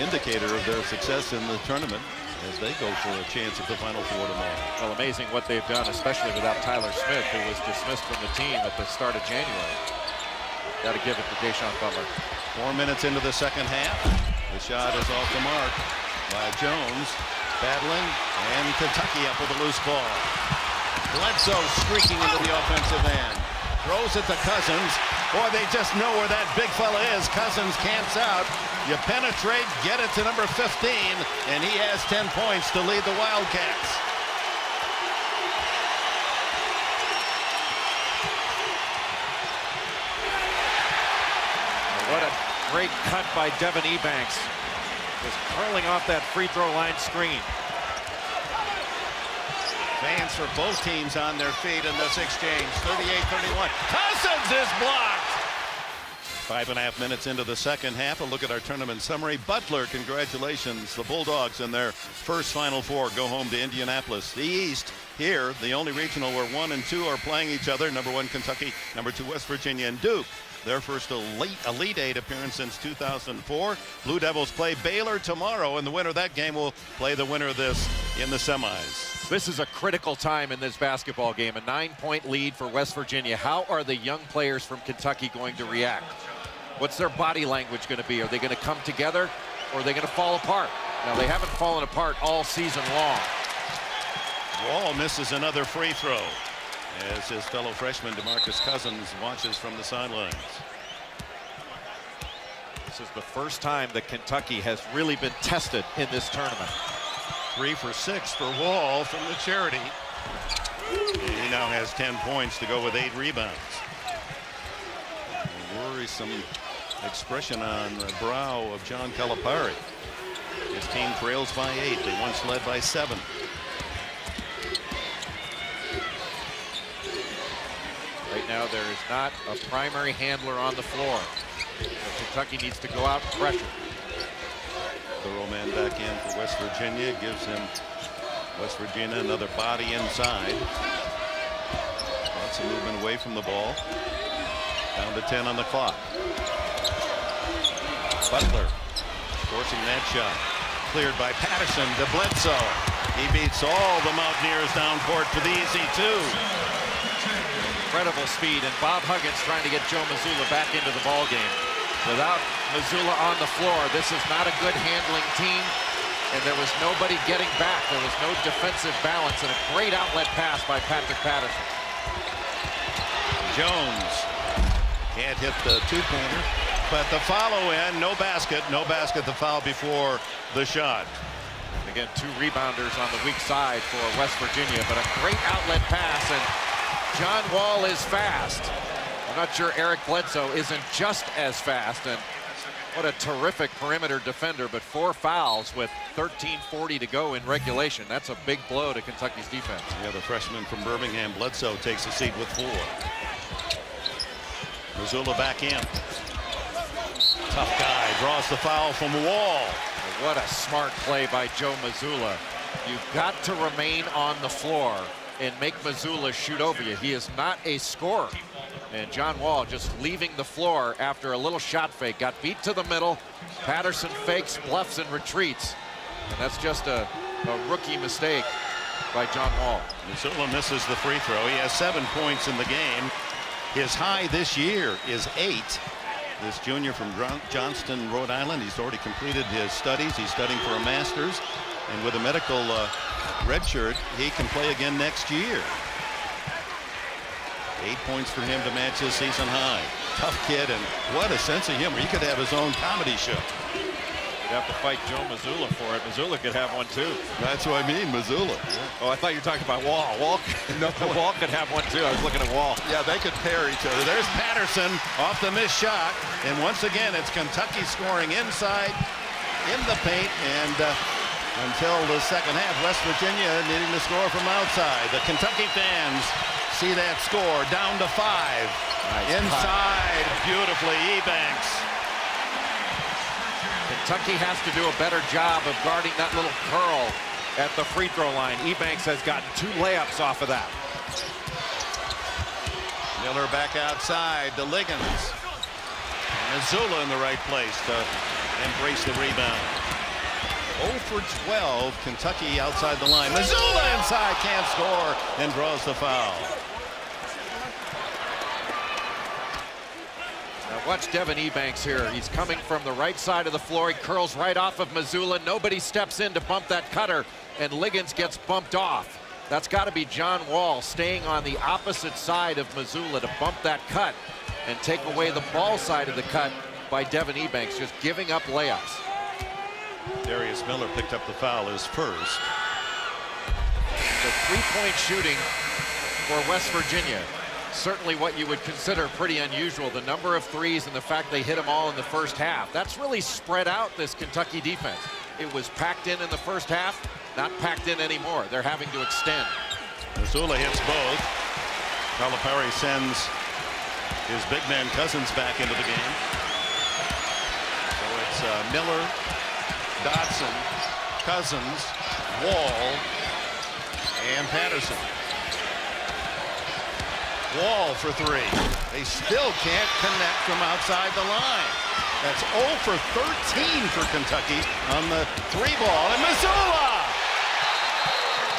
Speaker 1: indicator of their success in the tournament as they go for a chance at the Final Four tomorrow.
Speaker 3: Well, amazing what they've done, especially without Tyler Smith, who was dismissed from the team at the start of January. Got to give it to Deshaun Butler.
Speaker 1: 4 minutes into the second half. The shot is off the mark by Jones. Battling, and Kentucky up with a loose ball. Bledsoe streaking into the offensive end. Throws it to Cousins. Boy, they just know where that big fella is. Cousins camps out. You penetrate, get it to number 15, and he has 10 points to lead the Wildcats.
Speaker 2: What a great cut by Devin Ebanks. Just curling off that free throw line screen.
Speaker 1: Fans for both teams on their feet in this exchange. 38-31. Cousins is blocked. 5.5 minutes into the second half. A look at our tournament summary. Butler, congratulations. The Bulldogs in their first Final Four go home to Indianapolis. The East here, the only regional where 1 and 2 are playing each other. Number 1 Kentucky, number 2 West Virginia, and Duke. Their first Elite Eight appearance since 2004. Blue Devils play Baylor tomorrow, and the winner of that game will play the winner of this in the semis.
Speaker 3: This is a critical time in this basketball game. A 9-point lead for West Virginia. How are the young players from Kentucky going to react? What's their body language going to be? Are they going to come together, or are they going to fall apart? Now, they haven't fallen apart all season long.
Speaker 1: Wall misses another free throw as his fellow freshman DeMarcus Cousins watches from the sidelines.
Speaker 2: This is the first time that Kentucky has really been tested in this tournament.
Speaker 1: 3 for 6 for Wall from the charity. He now has 10 points to go with 8 rebounds. A worrisome expression on the brow of John Calipari. His team trails by 8. They once led by 7.
Speaker 3: Right now, there is not a primary handler on the floor. So Kentucky needs to go out and pressure.
Speaker 1: Thorough man back in for West Virginia. Gives him West Virginia another body inside. Lots of movement away from the ball. Down to 10 on the clock. Butler forcing that shot. Cleared by Patterson to Bledsoe. He beats all the Mountaineers down court for the easy 2.
Speaker 3: Incredible speed, and Bob Huggins trying to get Joe Mazzulla back into the ball game. Without Mazzulla on the floor, this is not a good handling team, and there was nobody getting back. There was no defensive balance, and a great outlet pass by Patrick Patterson.
Speaker 1: Jones can't hit the 2-pointer, but the follow in, no basket, the foul before the shot.
Speaker 3: Again, 2 rebounders on the weak side for West Virginia, but a great outlet pass, and John Wall is fast. I'm not sure Eric Bledsoe isn't just as fast, and What a terrific perimeter defender, but 4 fouls with 13:40 to go in regulation. That's a big blow to Kentucky's defense.
Speaker 1: Yeah, the freshman from Birmingham, Bledsoe, takes a seat with 4. Mazzulla back in. Tough guy, draws the foul from Wall.
Speaker 3: What a smart play by Joe Mazzulla. You've got to remain on the floor and make Mazzulla shoot over you. He is not a scorer. And John Wall just leaving the floor after a little shot fake. Got beat to the middle. Patterson fakes, bluffs, and retreats. And that's just a rookie mistake by John Wall.
Speaker 1: Mazzulla misses the free throw. He has 7 points in the game. His high this year is 8. This junior from Johnston, Rhode Island, he's already completed his studies. He's studying for a master's. And with a medical red shirt, he can play again next year. 8 points for him to match his season high. Tough kid, and what a sense of humor. He could have his own comedy show.
Speaker 2: You'd have to fight Joe Mazzulla for it. Mazzulla could have one too.
Speaker 1: That's what I mean, Mazzulla. Yeah.
Speaker 2: Oh, I thought you were talking about Wall. Wall could have one too. I was looking at Wall.
Speaker 1: Yeah, they could pair each other. There's Patterson off the missed shot. And once again, it's Kentucky scoring inside in the paint. And until the second half, West Virginia needing to score from outside. The Kentucky fans see that score down to 5. Nice inside, cut. Beautifully, Ebanks.
Speaker 3: Kentucky has to do a better job of guarding that little curl
Speaker 2: at the free throw line. Ebanks has gotten 2 layups off of that.
Speaker 1: Miller back outside to Liggins. Mazzulla in the right place to embrace the rebound. 0 for 12, Kentucky outside the line. Mazzulla inside, can't score, and draws the foul.
Speaker 3: Now watch Devin Ebanks here. He's coming from the right side of the floor. He curls right off of Mazzulla. Nobody steps in to bump that cutter, and Liggins gets bumped off. That's got to be John Wall staying on the opposite side of Mazzulla to bump that cut and take away the ball side of the cut by Devin Ebanks, just giving up layups.
Speaker 1: Darius Miller picked up the foul, his first.
Speaker 3: The three-point shooting for West Virginia. Certainly what you would consider pretty unusual. The number of threes and the fact they hit them all in the first half. That's really spread out this Kentucky defense. It was packed in the first half, not packed in anymore. They're having to extend.
Speaker 1: Mazzulla hits both. Calipari sends his big man Cousins back into the game. So it's Miller, Dotson, Cousins, Wall, and Patterson. Wall for 3. They still can't connect from outside the line. That's 0 for 13 for Kentucky on the 3-ball. And Mazzulla!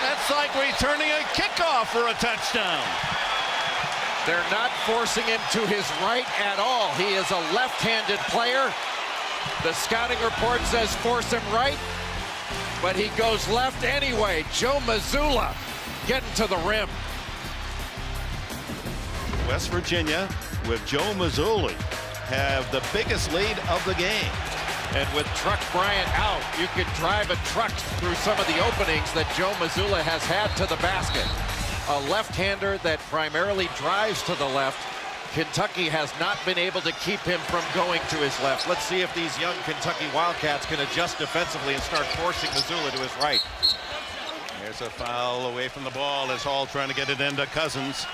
Speaker 1: That's like returning a kickoff for a touchdown.
Speaker 3: They're not forcing him to his right at all. He is a left-handed player. The scouting report says force him right, but he goes left anyway. Joe Mazzulla getting to the rim.
Speaker 1: West Virginia with Joe Mazzulla have the biggest lead of the game.
Speaker 3: And with Truck Bryant out, you could drive a truck through some of the openings that Joe Mazzulla has had to the basket. A left-hander that primarily drives to the left. Kentucky has not been able to keep him from going to his left. Let's see if these young Kentucky Wildcats can adjust defensively and start forcing Mazzulla to his right.
Speaker 1: There's a foul away from the ball as Hall trying to get it into Cousins.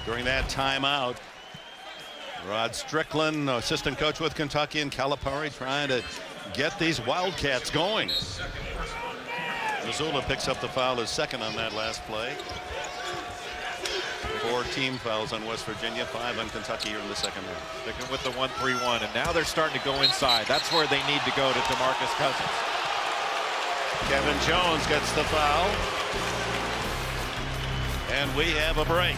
Speaker 1: During that timeout, Rod Strickland, assistant coach with Kentucky, and Calipari trying to get these Wildcats going. Mazzulla picks up the foul, his second on that last play. 4 team fouls on West Virginia, 5 on Kentucky here in the second half.
Speaker 2: Sticking with the 1-3-1, and now they're starting to go inside. That's where they need to go to DeMarcus Cousins.
Speaker 1: Kevin Jones gets the foul. And we have a break.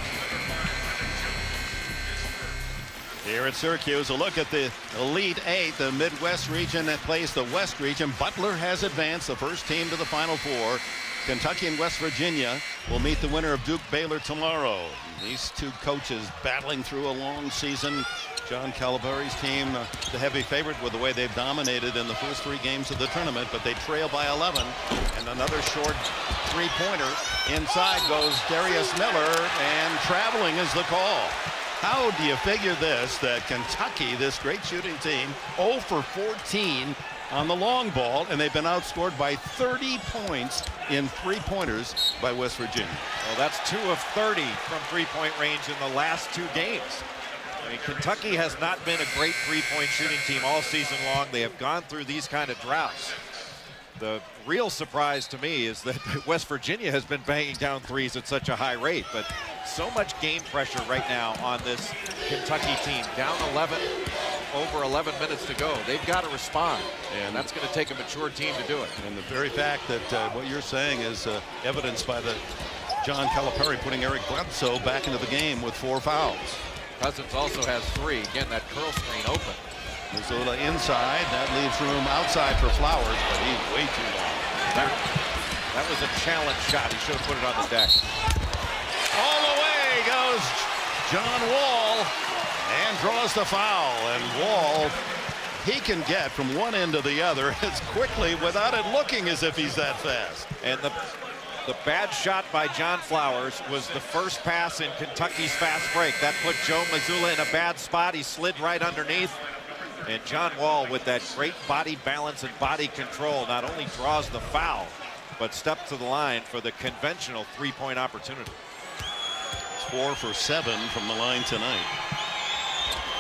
Speaker 1: Here at Syracuse, a look at the Elite 8, the Midwest region that plays the West region. Butler has advanced, the first team to the Final Four. Kentucky and West Virginia will meet the winner of Duke Baylor tomorrow. These two coaches battling through a long season. John Calipari's team, the heavy favorite with the way they've dominated in the first 3 games of the tournament, but they trail by 11. And another short three-pointer. Inside goes Darius Miller, and traveling is the call. How do you figure this, that Kentucky, this great shooting team, 0 for 14 on the long ball, and they've been outscored by 30 points in three-pointers by West Virginia.
Speaker 2: Well, that's 2 of 30 from three-point range in the last 2 games. I mean, Kentucky has not been a great three-point shooting team all season long. They have gone through these kind of droughts. The real surprise to me is that West Virginia has been banging down threes at such a high rate, but so much game pressure right now on this Kentucky team. Down 11, over 11 minutes to go. They've got to respond, and that's going to take a mature team to do it.
Speaker 1: And the very fact that what you're saying is evidenced by the John Calipari putting Eric Bledsoe back into the game with 4 fouls.
Speaker 3: Cousins also has 3. Again, that curl screen open.
Speaker 1: Mazzulla inside. That leaves room outside for Flowers, but he's way too long.
Speaker 2: That was a challenge shot. He should have put it on the deck.
Speaker 1: All the way goes John Wall and draws the foul. And Wall, he can get from one end to the other as quickly without it looking as if he's that fast.
Speaker 2: And the bad shot by John Flowers was the first pass in Kentucky's fast break. That put Joe Mazzulla in a bad spot. He slid right underneath. And John Wall, with that great body balance and body control, not only draws the foul, but steps to the line for the conventional three-point opportunity.
Speaker 1: 4 for 7 from the line tonight.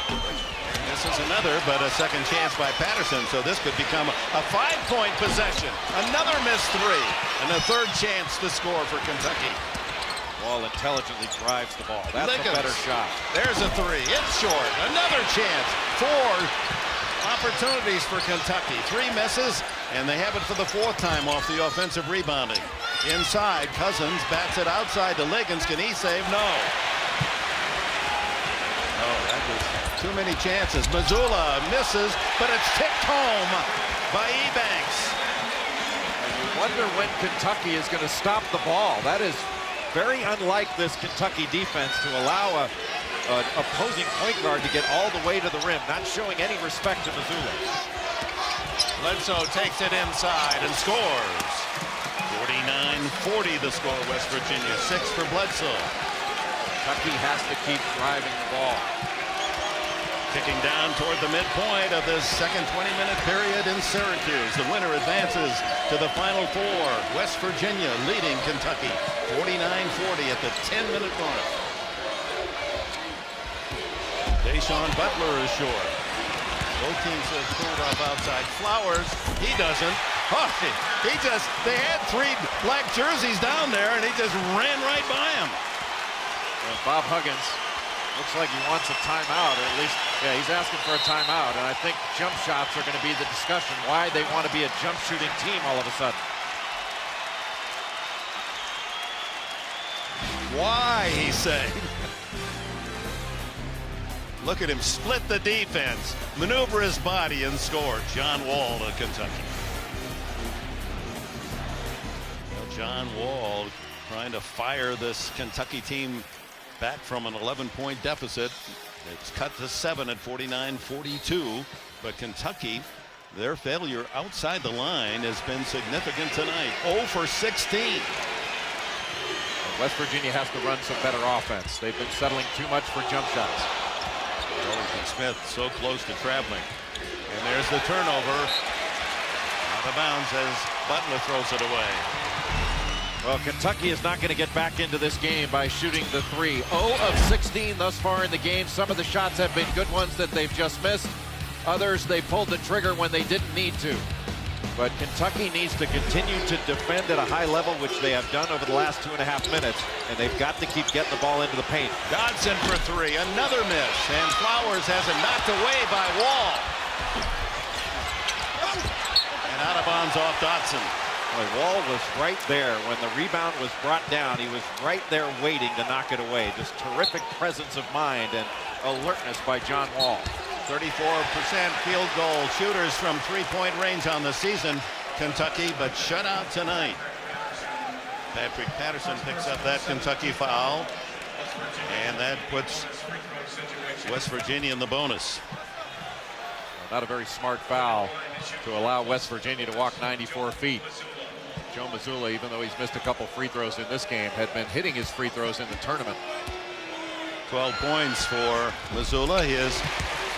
Speaker 1: And this is another, but a second chance by Patterson, so this could become a 5-point possession. Another missed 3, and a third chance to score for Kentucky.
Speaker 2: Wall intelligently drives the ball. That's a better shot.
Speaker 1: There's a 3. It's short. Another chance. 4 opportunities for Kentucky. 3 misses, and they have it for the 4th time off the offensive rebounding. Inside, Cousins bats it outside to Liggins. Can he save? No. Oh, that was too many chances. Mazzulla misses, but it's tipped home by Ebanks.
Speaker 3: And you wonder when Kentucky is going to stop the ball. That is very unlike this Kentucky defense to allow an opposing point guard to get all the way to the rim, not showing any respect to Mazzulla.
Speaker 1: Bledsoe takes it inside and scores. 49-40 the score, West Virginia. 6 for Bledsoe.
Speaker 3: Kentucky has to keep driving the ball.
Speaker 1: Kicking down toward the midpoint of this second 20-minute period in Syracuse. The winner advances to the Final Four. West Virginia leading Kentucky 49-40 at the 10-minute mark. Deshaun Butler is short. Both teams have pulled off outside. Flowers, he doesn't. Oh, they had 3 black jerseys down there, and he just ran right by him.
Speaker 3: Well, Bob Huggins looks like he wants a timeout, or at least, yeah, he's asking for a timeout. And I think jump shots are going to be the discussion, why they want to be a jump shooting team all of a sudden.
Speaker 1: Why, he's saying. Look at him split the defense, maneuver his body, and score. John Wall to Kentucky. Well, John Wall trying to fire this Kentucky team back from an 11-point deficit. It's cut to 7 at 49-42. But Kentucky, their failure outside the line has been significant tonight. 0 for 16.
Speaker 3: West Virginia has to run some better offense. They've been settling too much for jump shots.
Speaker 1: Wellington Smith so close to traveling. And there's the turnover. Out of bounds as Butler throws it away.
Speaker 3: Well, Kentucky is not going to get back into this game by shooting the 3. 0 of 16 thus far in the game. Some of the shots have been good ones that they've just missed. Others, they pulled the trigger when they didn't need to. But Kentucky needs to continue to defend at a high level, which they have done over the last 2.5 minutes. And they've got to keep getting the ball into the paint.
Speaker 1: Dodson for 3. Another miss. And Flowers has it knocked away by Wall. And out of bounds off Dodson.
Speaker 2: Wall was right there when the rebound was brought down. He was right there waiting to knock it away. Just terrific presence of mind and alertness by John Wall.
Speaker 1: 34% field goal shooters from 3-point range on the season, Kentucky, but shut out tonight. Patrick Patterson picks up that Kentucky foul, and that puts West Virginia in the bonus.
Speaker 3: Not a very smart foul to allow West Virginia to walk 94 feet. Joe Mazzulla, even though he's missed a couple free throws in this game, had been hitting his free throws in the tournament.
Speaker 1: 12 points for Mazzulla, his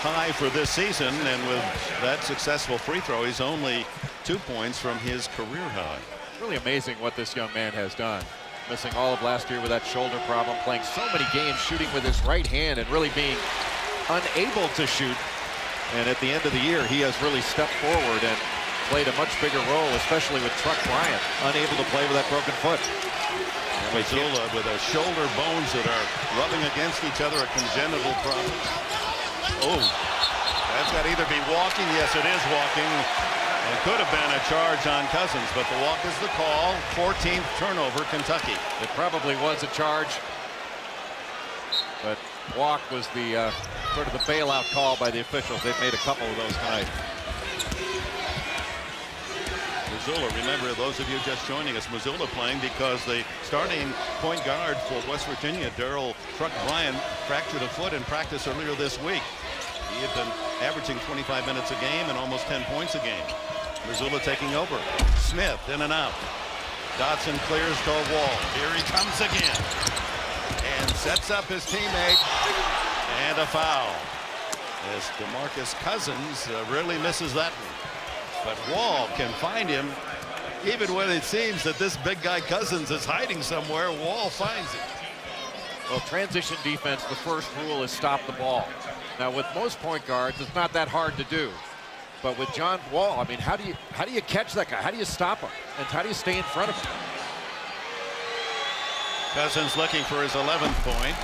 Speaker 1: high for this season, and with that successful free throw, he's only 2 points from his career high.
Speaker 3: Really amazing what this young man has done. Missing all of last year with that shoulder problem, playing so many games shooting with his right hand and really being unable to shoot. And at the end of the year, he has really stepped forward and played a much bigger role, especially with Truck Bryant, unable to play with that broken foot.
Speaker 1: Mazzulla with a shoulder bones that are rubbing against each other, a congenital problem. Oh, that's got to either be walking. Yes, it is walking. It could have been a charge on Cousins, but the walk is the call. 14th turnover, Kentucky.
Speaker 3: It probably was a charge, but walk was the sort of the bailout call by the officials. They've made a couple of those tonight.
Speaker 1: Mazzulla, remember, those of you just joining us, Mazzulla playing because the starting point guard for West Virginia, Darryl Truck Bryant, fractured a foot in practice earlier this week. He had been averaging 25 minutes a game and almost 10 points a game. Mazzulla taking over. Smith in and out. Dotson clears to a wall. Here he comes again. And sets up his teammate. And a foul. As DeMarcus Cousins really misses that one. But Wall can find him. Even when it seems that this big guy Cousins is hiding somewhere, Wall finds him.
Speaker 3: Well, transition defense, the first rule is stop the ball. Now, with most point guards, it's not that hard to do. But with John Wall, I mean, how do you catch that guy? How do you stop him? And how do you stay in front of him?
Speaker 1: Cousins looking for his 11th point.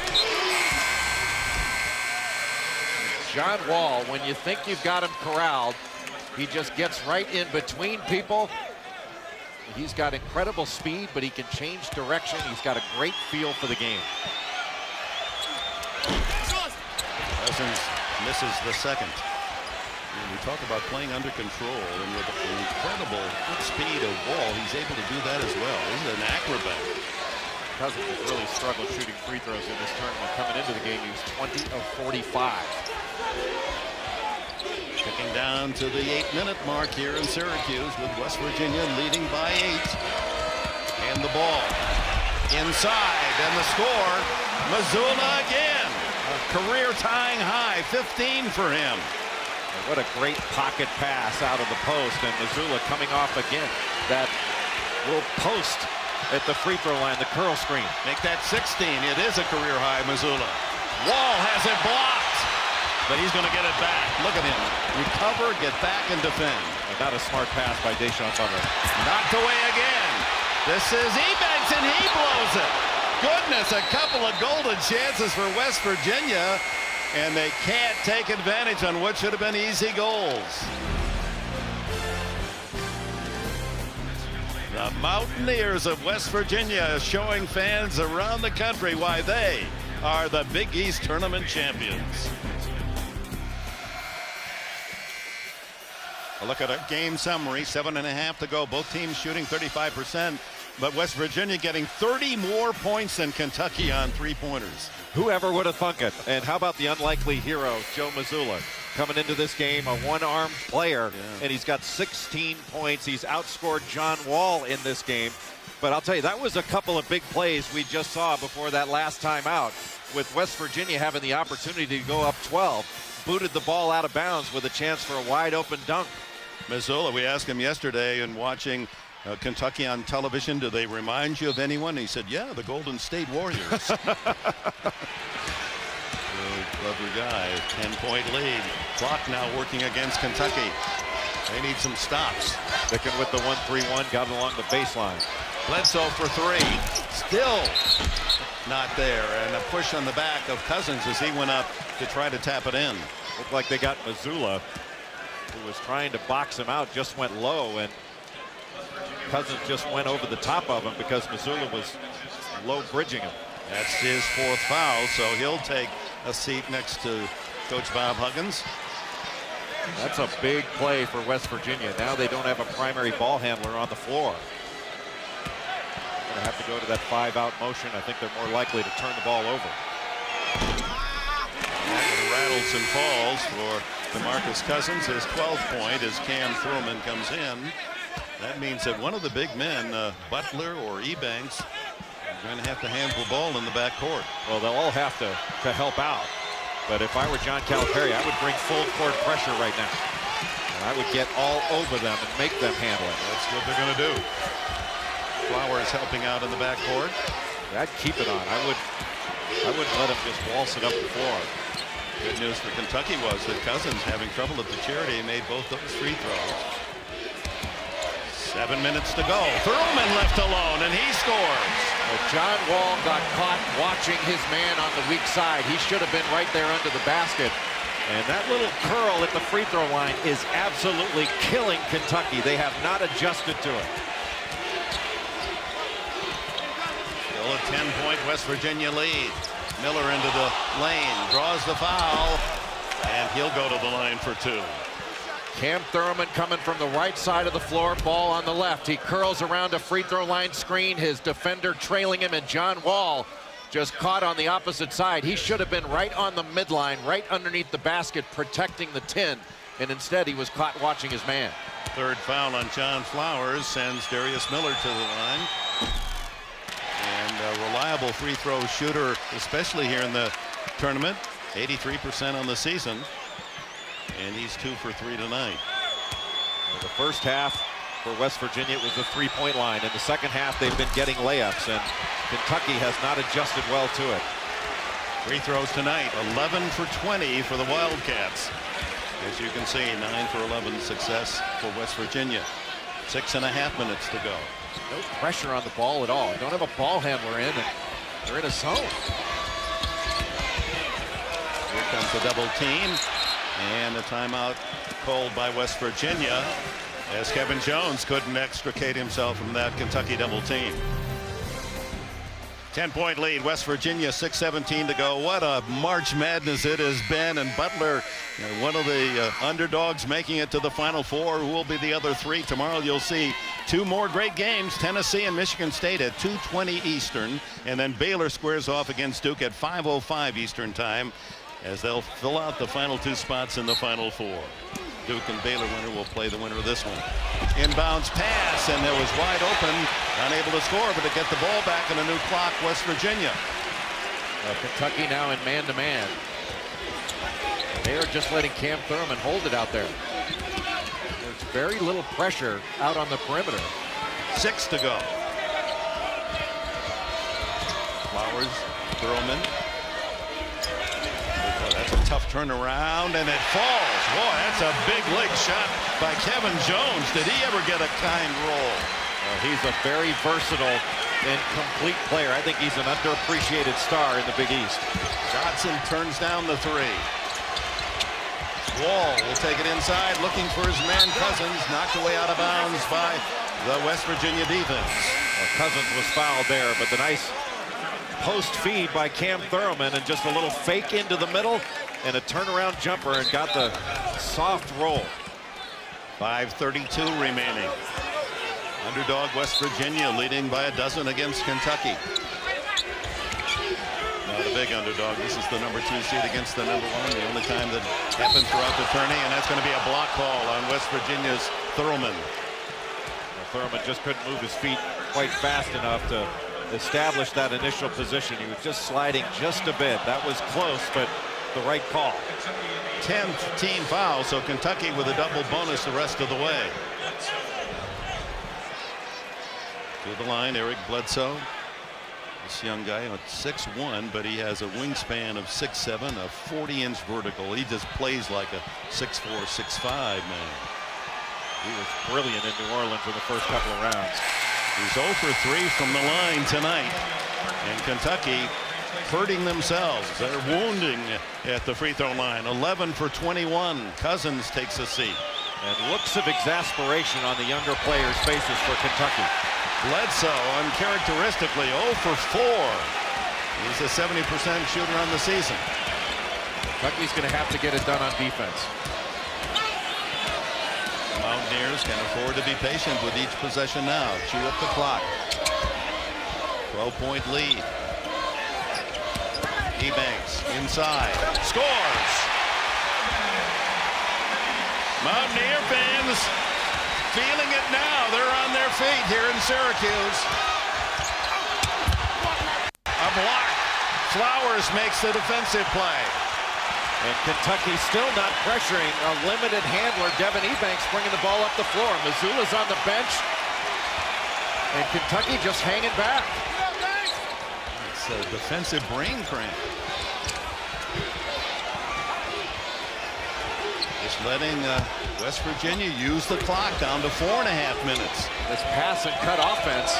Speaker 3: John Wall, when you think you've got him corralled, he just gets right in between people. He's got incredible speed, but he can change direction. He's got a great feel for the game.
Speaker 1: Cousins misses the second. And we talk about playing under control, and with the incredible speed of Wall, he's able to do that as well. He's an acrobat.
Speaker 3: Cousins has really struggled shooting free throws in this tournament. Coming into the game, he was 20 of 45.
Speaker 1: Kicking down to the 8-minute mark here in Syracuse, with West Virginia leading by 8. And the ball inside, and the score, Mazzulla again. A career-tying high, 15 for him.
Speaker 3: And what a great pocket pass out of the post, and Mazzulla coming off again. That little post at the free throw line, the curl screen.
Speaker 1: Make that 16. It is a career high, Mazzulla. Wall has it blocked, but he's going to get it back. Look at him. Recover, get back, and defend.
Speaker 3: Not a smart pass by Deshaun Butler.
Speaker 1: Knocked away again. This is Ebanks, and he blows it. Goodness, a couple of golden chances for West Virginia, and they can't take advantage on what should have been easy goals. The Mountaineers of West Virginia showing fans around the country why they are the Big East Tournament champions. A look at a game summary, 7.5 to go. Both teams shooting 35%, but West Virginia getting 30 more points than Kentucky on three-pointers.
Speaker 3: Whoever would have thunk it? And how about the unlikely hero, Joe Mazzulla, coming into this game, a one-armed player, and he's got 16 points. He's outscored John Wall in this game. But I'll tell you, that was a couple of big plays we just saw before that last timeout, with West Virginia having the opportunity to go up 12, booted the ball out of bounds with a chance for a wide-open dunk.
Speaker 1: Mazzulla, we asked him yesterday in watching Kentucky on television, do they remind you of anyone? He said, yeah, the Golden State Warriors. Really clever guy. 10-point lead. Clock now working against Kentucky. They need some stops.
Speaker 3: Sticking with the 1-3-1, got along the baseline.
Speaker 1: Bledsoe for three. Still not there. And a push on the back of Cousins as he went up to try to tap it in.
Speaker 3: Looked like they got Mazzulla, who was trying to box him out, just went low, and Cousins just went over the top of him because Mazzulla was low bridging him.
Speaker 1: That's his fourth foul, so he'll take a seat next to Coach Bob Huggins.
Speaker 3: That's a big play for West Virginia. Now they don't have a primary ball handler on the floor. They're going to have to go to that 5-out motion. I think they're more likely to turn the ball over.
Speaker 1: That rattles and falls for DeMarcus Cousins. His 12th point as Cam Thurman comes in. That means that one of the big men, Butler or Ebanks, Going to have to handle the ball in the backcourt.
Speaker 2: Well, they'll all have to help out. But if I were John Calipari, I would bring full court pressure right now. And I would get all over them and make them handle it.
Speaker 1: That's what they're going to do. Flowers helping out in the backcourt.
Speaker 2: I'd keep it on. I wouldn't let him just waltz it up the floor.
Speaker 1: Good news for Kentucky was that Cousins, having trouble at the charity, made both those free throws. 7 minutes to go. Thurman left alone, and he scores.
Speaker 3: Well, John Wall got caught watching his man on the weak side. He should have been right there under the basket.
Speaker 2: And that little curl at the free throw line is absolutely killing Kentucky. They have not adjusted to it.
Speaker 1: Still a 10-point West Virginia lead. Miller into the lane, draws the foul, and he'll go to the line for 2.
Speaker 3: Cam Thurman coming from the right side of the floor, ball on the left. He curls around a free throw line screen, his defender trailing him, and John Wall just caught on the opposite side. He should have been right on the midline, right underneath the basket, protecting the 10, and instead he was caught watching his man.
Speaker 1: Third foul on John Flowers sends Darius Miller to the line. And a reliable free throw shooter, especially here in the tournament. 83% on the season. And he's 2 for 3 tonight.
Speaker 2: The first half for West Virginia, it was the three-point line. In the second half, they've been getting layups, and Kentucky has not adjusted well to it.
Speaker 1: Free throws tonight, 11 for 20 for the Wildcats. As you can see, 9 for 11 success for West Virginia. 6.5 minutes to go.
Speaker 3: No pressure on the ball at all. Don't have a ball handler in, and they're in a zone.
Speaker 1: Here comes the double team, and a timeout called by West Virginia as Kevin Jones couldn't extricate himself from that Kentucky double team. 10-point lead, West Virginia, 6:17 to go. What a March Madness it has been, and Butler, one of the underdogs, making it to the Final Four. Who will be the other 3? Tomorrow you'll see 2 more great games, Tennessee and Michigan State at 2:20 Eastern, and then Baylor squares off against Duke at 5:05 Eastern time, as they'll fill out the final 2 spots in the Final Four. Duke and Baylor winner will play the winner of this one. Inbounds pass, and there was wide open, unable to score, but to get the ball back in a new clock, West Virginia.
Speaker 3: Kentucky now in man-to-man. They are just letting Cam Thurman hold it out there. There's very little pressure out on the perimeter.
Speaker 1: 6 to go. Flowers, Thurman. That's a tough turnaround, and it falls. Boy, that's a big leg shot by Kevin Jones. Did he ever get a kind roll?
Speaker 2: He's a very versatile and complete player. I think he's an underappreciated star in the Big East.
Speaker 1: Johnson turns down the 3. Wall will take it inside, looking for his man Cousins, knocked away out of bounds by the West Virginia defense.
Speaker 2: Well, Cousins was fouled there, but the nice post feed by Cam Thurman, and just a little fake into the middle and a turnaround jumper, and got the soft roll.
Speaker 1: 5:32 remaining. Underdog West Virginia leading by 12 against Kentucky. Not a big underdog. This is the number 2 seed against the number 1. The only time that happened throughout the tourney, and that's going to be a block call on West Virginia's Thurman.
Speaker 2: Well, Thurman just couldn't move his feet quite fast enough to establish that initial position. He was just sliding just a bit. That was close, but the right call.
Speaker 1: 10th team foul, so Kentucky with a double bonus the rest of the way. To the line, Eric Bledsoe. This young guy at 6'1", but he has a wingspan of 6'7", a 40-inch vertical. He just plays like a 6'4", 6'5" man.
Speaker 2: He was brilliant in New Orleans in the first couple of rounds.
Speaker 1: He's 0 for 3 from the line tonight. And Kentucky hurting themselves. They're wounding at the free throw line. 11 for 21. Cousins takes a seat.
Speaker 2: And looks of exasperation on the younger players' faces for Kentucky.
Speaker 1: Bledsoe uncharacteristically 0 for 4. He's a 70% shooter on the season.
Speaker 3: Kentucky's going to have to get it done on defense.
Speaker 1: Mountaineers can afford to be patient with each possession now. Chew up the clock. 12-point lead. Ebanks inside. Scores! Mountaineer fans feeling it now. They're on their feet here in Syracuse. block. Flowers makes the defensive play.
Speaker 2: And Kentucky still not pressuring a limited handler. Devin Ebanks bringing the ball up the floor. Mazzulla's on the bench. And Kentucky just hanging back.
Speaker 1: It's a defensive brain cramp. Just letting West Virginia use the clock down to 4.5 minutes.
Speaker 2: This pass and cut offense,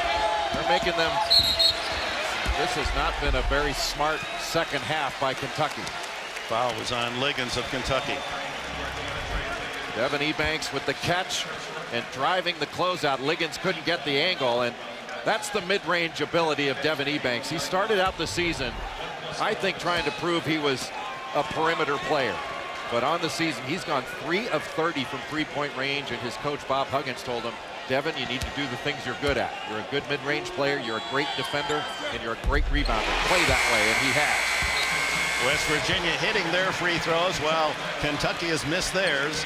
Speaker 2: they're making them. This has not been a very smart second half by Kentucky.
Speaker 1: Foul was on Liggins of Kentucky.
Speaker 3: Devin Ebanks with the catch and driving the closeout. Liggins couldn't get the angle, and that's the mid-range ability of Devin Ebanks. He started out the season, I think, trying to prove he was a perimeter player. But on the season, he's gone 3 of 30 from three-point range, and his coach, Bob Huggins, told him, Devin, you need to do the things you're good at. You're a good mid-range player, you're a great defender, and you're a great rebounder. Play that way, and he has.
Speaker 1: West Virginia hitting their free throws while Kentucky has missed theirs.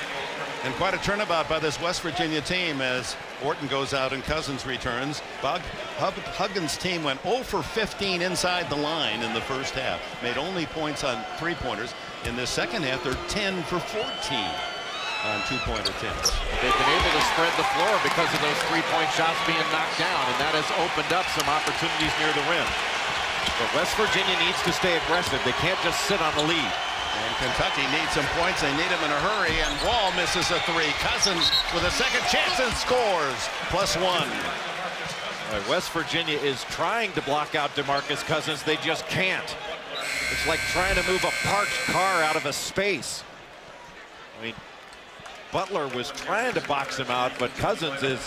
Speaker 1: And quite a turnabout by this West Virginia team as Orton goes out and Cousins returns. Huggins' team went 0 for 15 inside the line in the first half. Made only points on three-pointers. In the second half, they're 10 for 14 on two-pointer attempts.
Speaker 3: They've been able to spread the floor because of those three-point shots being knocked down, and that has opened up some opportunities near the rim.
Speaker 2: But West Virginia needs to stay aggressive. They can't just sit on the lead.
Speaker 1: And Kentucky needs some points. They need them in a hurry, and Wall misses a three. Cousins with a second chance and scores. +1.
Speaker 2: West Virginia is trying to block out DeMarcus Cousins. They just can't. It's like trying to move a parked car out of a space. I mean, Butler was trying to box him out, but Cousins is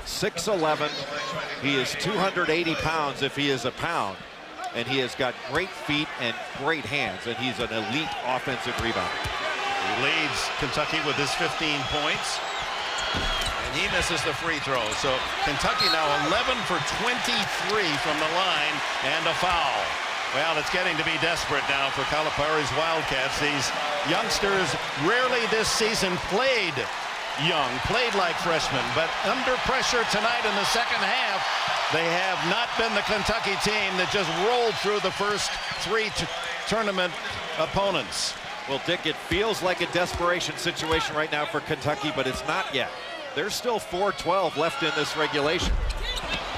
Speaker 2: 6'11". He is 280 pounds if he is a pound. And he has got great feet and great hands, and he's an elite offensive rebounder.
Speaker 1: He leads Kentucky with his 15 points. And he misses the free throw. So Kentucky now 11 for 23 from the line and a foul. Well, it's getting to be desperate now for Calipari's Wildcats. These youngsters rarely this season played young, played like freshmen, but under pressure tonight in the second half, they have not been the Kentucky team that just rolled through the first 3 tournament opponents.
Speaker 2: Well, Dick, it feels like a desperation situation right now for Kentucky, but it's not yet. There's still 4:12 left in this regulation.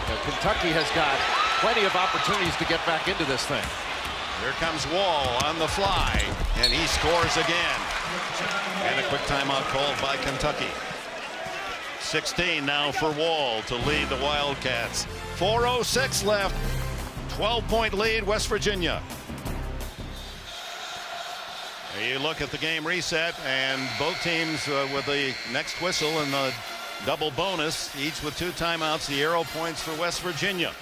Speaker 3: Now, Kentucky has got plenty of opportunities to get back into this thing.
Speaker 1: Here comes Wall on the fly, and he scores again. And a quick timeout called by Kentucky. 16 now for Wall to lead the Wildcats. 4:06 left. 12-point lead, West Virginia. You look at the game reset, and both teams with the next whistle and the double bonus, each with 2 timeouts. The arrow points for West Virginia.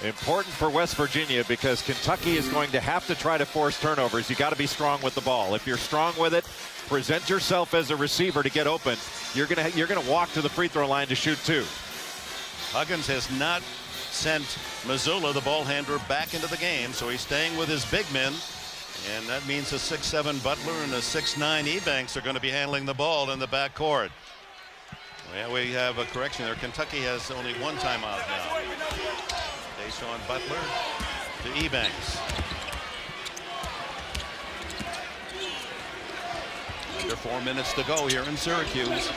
Speaker 2: Important for West Virginia because Kentucky is going to have to try to force turnovers. You got to be strong with the ball. If you're strong with it, present yourself as a receiver to get open. You're gonna walk to the free throw line to shoot 2.
Speaker 1: Huggins has not sent Mazzulla, the ball handler, back into the game, so he's staying with his big men. And that means a 6'7" Butler and a 6'9" Ebanks are going to be handling the ball in the backcourt. Well, we have a correction there. Kentucky has only 1 timeout now. Deshaun Butler to Ebanks. Under 4 minutes to go here in Syracuse.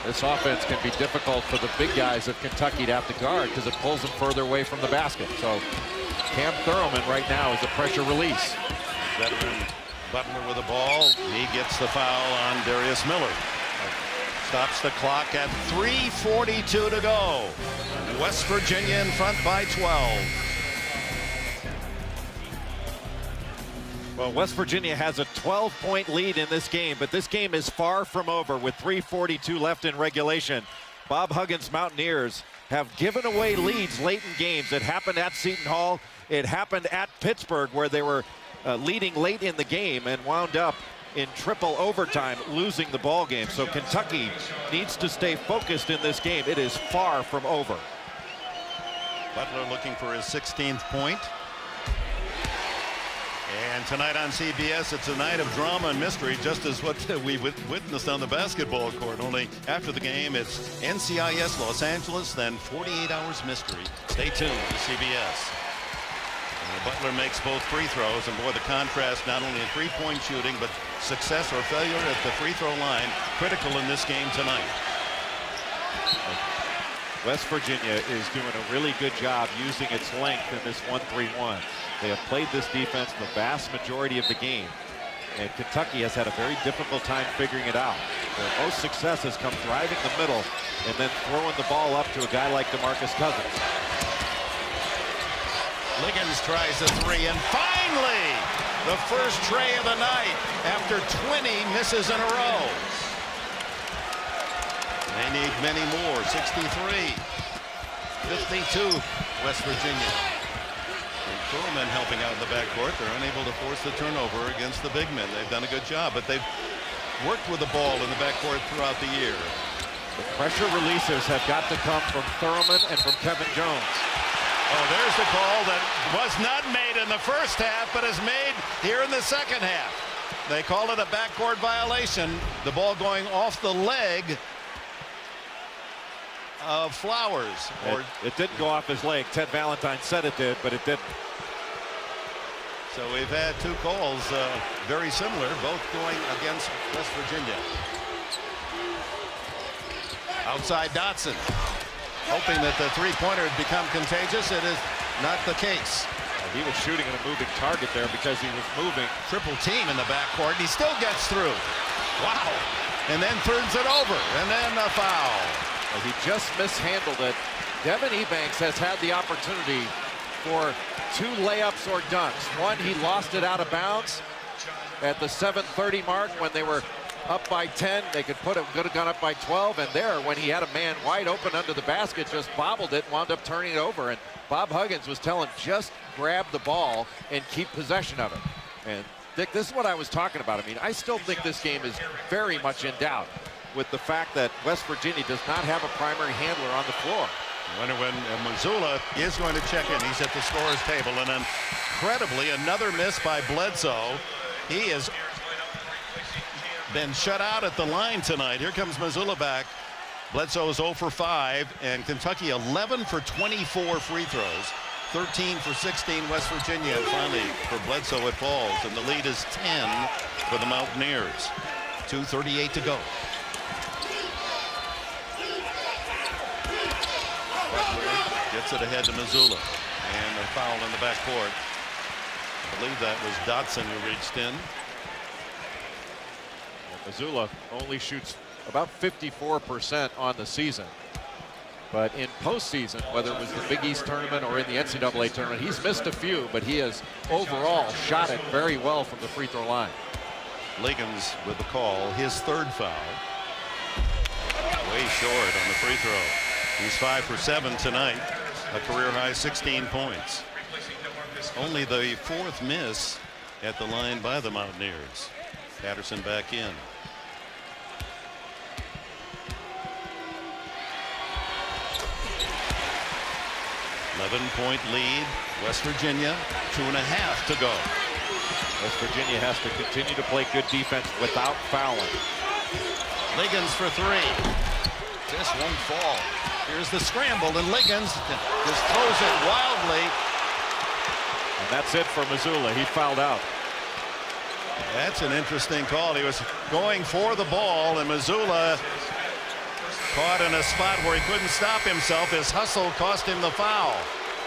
Speaker 3: This offense can be difficult for the big guys of Kentucky to have to guard because it pulls them further away from the basket. So Cam Thurman right now is a pressure release.
Speaker 1: Veteran Butler with the ball. He gets the foul on Darius Miller. Stops the clock at 3:42 to go. West Virginia in front by 12.
Speaker 2: Well, West Virginia has a 12-point lead in this game, but this game is far from over with 3:42 left in regulation. Bob Huggins' Mountaineers have given away leads late in games. It happened at Seton Hall. It happened at Pittsburgh, where they were leading late in the game and wound up in triple overtime, losing the ball game. So Kentucky needs to stay focused in this game. It is far from over.
Speaker 1: Butler looking for his 16th point. And tonight on CBS, it's a night of drama and mystery, just as what we witnessed on the basketball court. Only after the game, it's NCIS Los Angeles, then 48 Hours Mystery. Stay tuned to CBS. Butler makes both free throws, and boy, the contrast not only in three-point shooting, but success or failure at the free throw line, critical in this game tonight.
Speaker 2: West Virginia is doing a really good job using its length in this 1-3-1. They have played this defense the vast majority of the game, and Kentucky has had a very difficult time figuring it out. Their most success has come driving the middle and then throwing the ball up to a guy like DeMarcus Cousins.
Speaker 1: Liggins tries a three, and finally the first tray of the night after 20 misses in a row. They need many more. 63, 52 West Virginia. And Thurman helping out in the backcourt. They're unable to force the turnover against the big men. They've done a good job, but they've worked with the ball in the backcourt throughout the year.
Speaker 2: The pressure releasers have got to come from Thurman and from Kevin Jones.
Speaker 1: Oh, there's the call that was not made in the first half, but is made here in the second half. They call it a backcourt violation. The ball going off the leg of Flowers.
Speaker 2: It didn't go off his leg. Ted Valentine said it did, but it didn't.
Speaker 1: So we've had two calls very similar, both going against West Virginia. Outside Dotson, hoping that the three-pointer had become contagious. It is not the case.
Speaker 2: He was shooting at a moving target there because he was moving.
Speaker 1: Triple team in the backcourt. He still gets through. Wow. And then turns it over. And then a foul.
Speaker 3: Well, he just mishandled it. Devin Ebanks has had the opportunity for 2 layups or dunks. One, he lost it out of bounds at the 7:30 mark when they were up by 10. They could have gone up by 12, and there, when he had a man wide open under the basket, just bobbled it, wound up turning it over. And Bob Huggins was telling him, just grab the ball and keep possession of it. And Dick, this is what I was talking about. I mean, I still think this game is very much in doubt with the fact that West Virginia does not have a primary handler on the floor.
Speaker 1: When Mazzulla is going to check in, he's at the scorer's table, and incredibly another miss by Bledsoe. He has been shut out at the line tonight. Here comes Mazzulla back. Bledsoe is 0 for 5, and Kentucky 11 for 24 free throws, 13 for 16 West Virginia. And finally for Bledsoe it falls, and the lead is 10 for the Mountaineers. 2:38 to go. Gets it ahead to Mazzulla, and a foul in the backcourt. I believe that was Dotson who reached in.
Speaker 3: Mazzulla only shoots about 54% on the season. But in postseason, whether it was the Big East tournament or in the NCAA tournament, he's missed a few, but he has overall shot it very well from the free throw line.
Speaker 1: Liggins with the call, his third foul. Way short on the free throw. He's 5 for 7 tonight, a career high 16 points. Only the 4th miss at the line by the Mountaineers. Patterson back in. .point lead, West Virginia, 2.5 to go.
Speaker 2: West Virginia has to continue to play good defense without fouling.
Speaker 1: Liggins for 3. Just won't fall. Here's the scramble, and Liggins just throws it wildly.
Speaker 2: And that's it for Mazzulla. He fouled out.
Speaker 1: That's an interesting call. He was going for the ball, and Mazzulla caught in a spot where he couldn't stop himself. His hustle cost him the foul.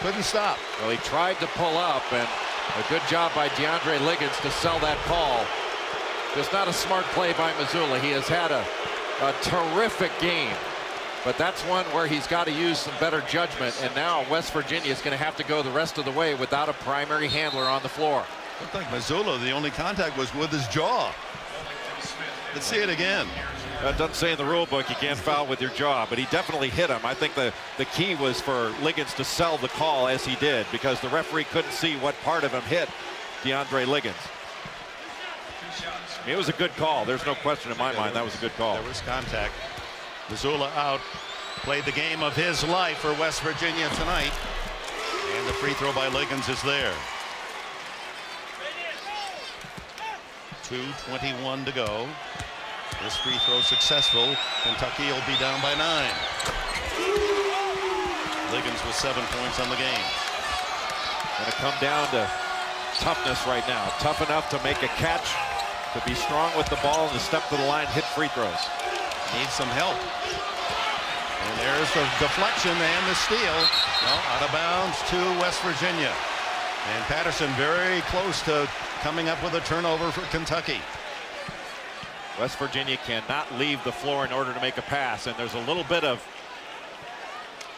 Speaker 1: Couldn't stop.
Speaker 3: Well, he tried to pull up, and a good job by DeAndre Liggins to sell that call. Just not a smart play by Mazzulla. He has had a terrific game, but that's one where he's got to use some better judgment, and now West Virginia is going to have to go the rest of the way without a primary handler on the floor.
Speaker 1: Looked like Mazzulla, the only contact was with his jaw. Let's see it again.
Speaker 2: It doesn't say in the rule book you can't foul with your jaw, but he definitely hit him. I think the key was for Liggins to sell the call as he did, because the referee couldn't see what part of him hit DeAndre Liggins. It was a good call. There's no question in my mind that was a good call.
Speaker 1: There was contact. Mazzulla out. Played the game of his life for West Virginia tonight. And the free throw by Liggins is there. 2:21 to go. This free throw successful. Kentucky will be down by 9. Liggins with 7 points on the game.
Speaker 2: Going to come down to toughness right now. Tough enough to make a catch, to be strong with the ball, and to step to the line, hit free throws.
Speaker 1: Needs some help. And there's the deflection and the steal. Well, out of bounds to West Virginia. And Patterson very close to coming up with a turnover for Kentucky.
Speaker 2: West Virginia cannot leave the floor in order to make a pass, and there's a little bit of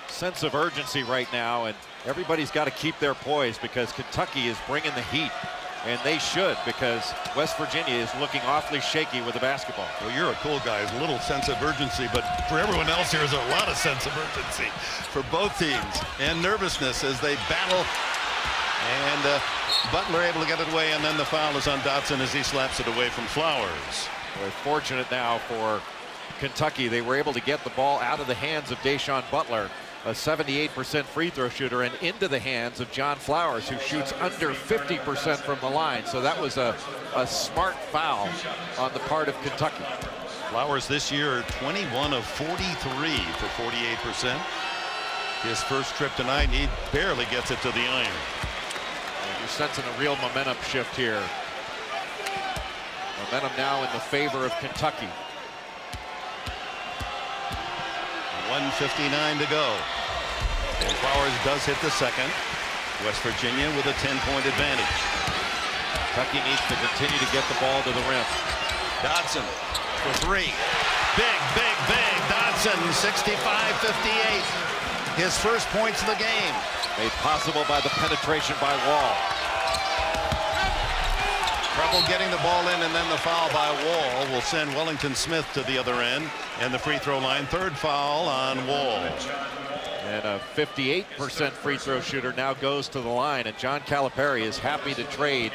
Speaker 2: sense of urgency right now, and everybody's got to keep their poise because Kentucky is bringing the heat, and they should, because West Virginia is looking awfully shaky with the basketball.
Speaker 1: Well, you're a cool guy. A little sense of urgency, but for everyone else here is a lot of sense of urgency for both teams, and nervousness as they battle. And Butler able to get it away, and then the foul is on Dotson as he slaps it away from Flowers.
Speaker 2: We're fortunate now for Kentucky. They were able to get the ball out of the hands of Deshaun Butler, a 78% free throw shooter, and into the hands of John Flowers, who shoots under 50% from the line. So that was a smart foul on the part of Kentucky.
Speaker 1: Flowers this year 21 of 43 for 48%. His first trip tonight, he barely gets it to the iron.
Speaker 2: And you're sensing a real momentum shift here. Momentum now in the favor of Kentucky.
Speaker 1: 1:59 to go. And Flowers does hit the second. West Virginia with a 10-point advantage.
Speaker 2: Kentucky needs to continue to get the ball to the rim.
Speaker 1: Dotson for three. Big, big, big. Dotson, 65-58. His first points of the game.
Speaker 2: Made possible by the penetration by Wall.
Speaker 1: Trouble getting the ball in, and then the foul by Wall will send Wellington Smith to the other end and the free throw line. Third foul on Wall.
Speaker 2: And a 58% free throw shooter now goes to the line, and John Calipari is happy to trade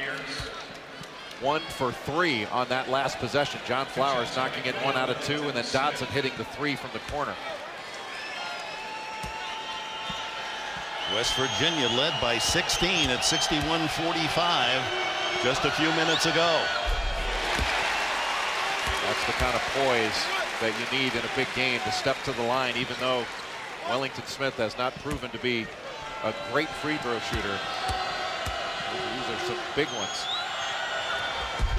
Speaker 2: 1 for 3 on that last possession. John Flowers knocking it 1 out of 2, and then Dotson hitting the 3 from the corner.
Speaker 1: West Virginia led by 16 at 61-45 just a few minutes ago.
Speaker 2: That's the kind of poise that you need in a big game, to step to the line, even though Wellington Smith has not proven to be a great free throw shooter. These are some big ones.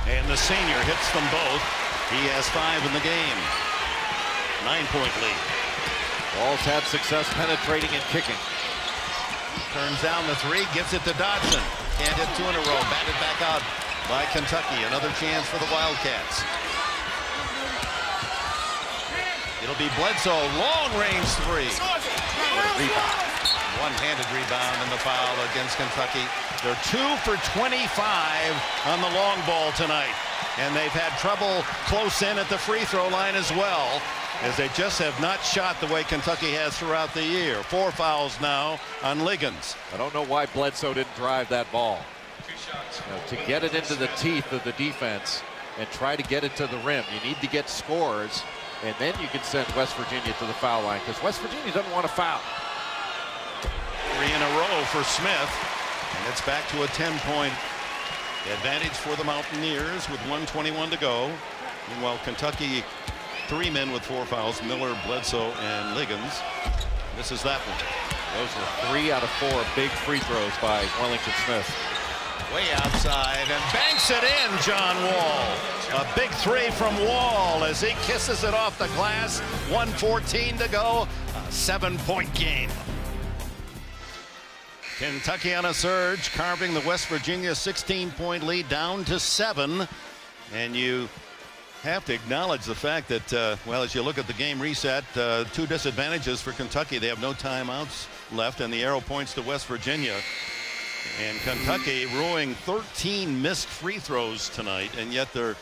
Speaker 1: And the senior hits them both. He has 5 in the game. 9-point lead.
Speaker 2: Wall's had success penetrating and kicking.
Speaker 1: Turns down the 3, gets it to Dotson. Can't hit 2 in a row. Batted back out by Kentucky. Another chance for the Wildcats. It'll be Bledsoe. Long range 3. Rebound. One-handed rebound in the foul against Kentucky. They're 2 for 25 on the long ball tonight. And they've had trouble close in at the free throw line as well, as they just have not shot the way Kentucky has throughout the year. 4 fouls now on Liggins.
Speaker 2: I don't know why Bledsoe didn't drive that ball. To get it into the teeth of the defense and try to get it to the rim, you need to get scores, and then you can send West Virginia to the foul line, because West Virginia doesn't want to foul.
Speaker 1: 3 in a row for Smith, and it's back to a 10-point advantage for the Mountaineers with 1:21 to go. Meanwhile, Kentucky, 3 men with 4 fouls: Miller, Bledsoe, and Liggins. This is that one.
Speaker 2: Those were 3 out of 4 big free throws by Wellington Smith.
Speaker 1: Way outside and banks it in, John Wall. A big 3 from Wall as he kisses it off the glass. 1:14 to go. A 7-point game. Kentucky on a surge, carving the West Virginia 16-point lead down to 7. And you have to acknowledge the fact that, well, as you look at the game reset, 2 disadvantages for Kentucky. They have no timeouts left, and the arrow points to West Virginia. And Kentucky ruining 13 missed free throws tonight, and yet they're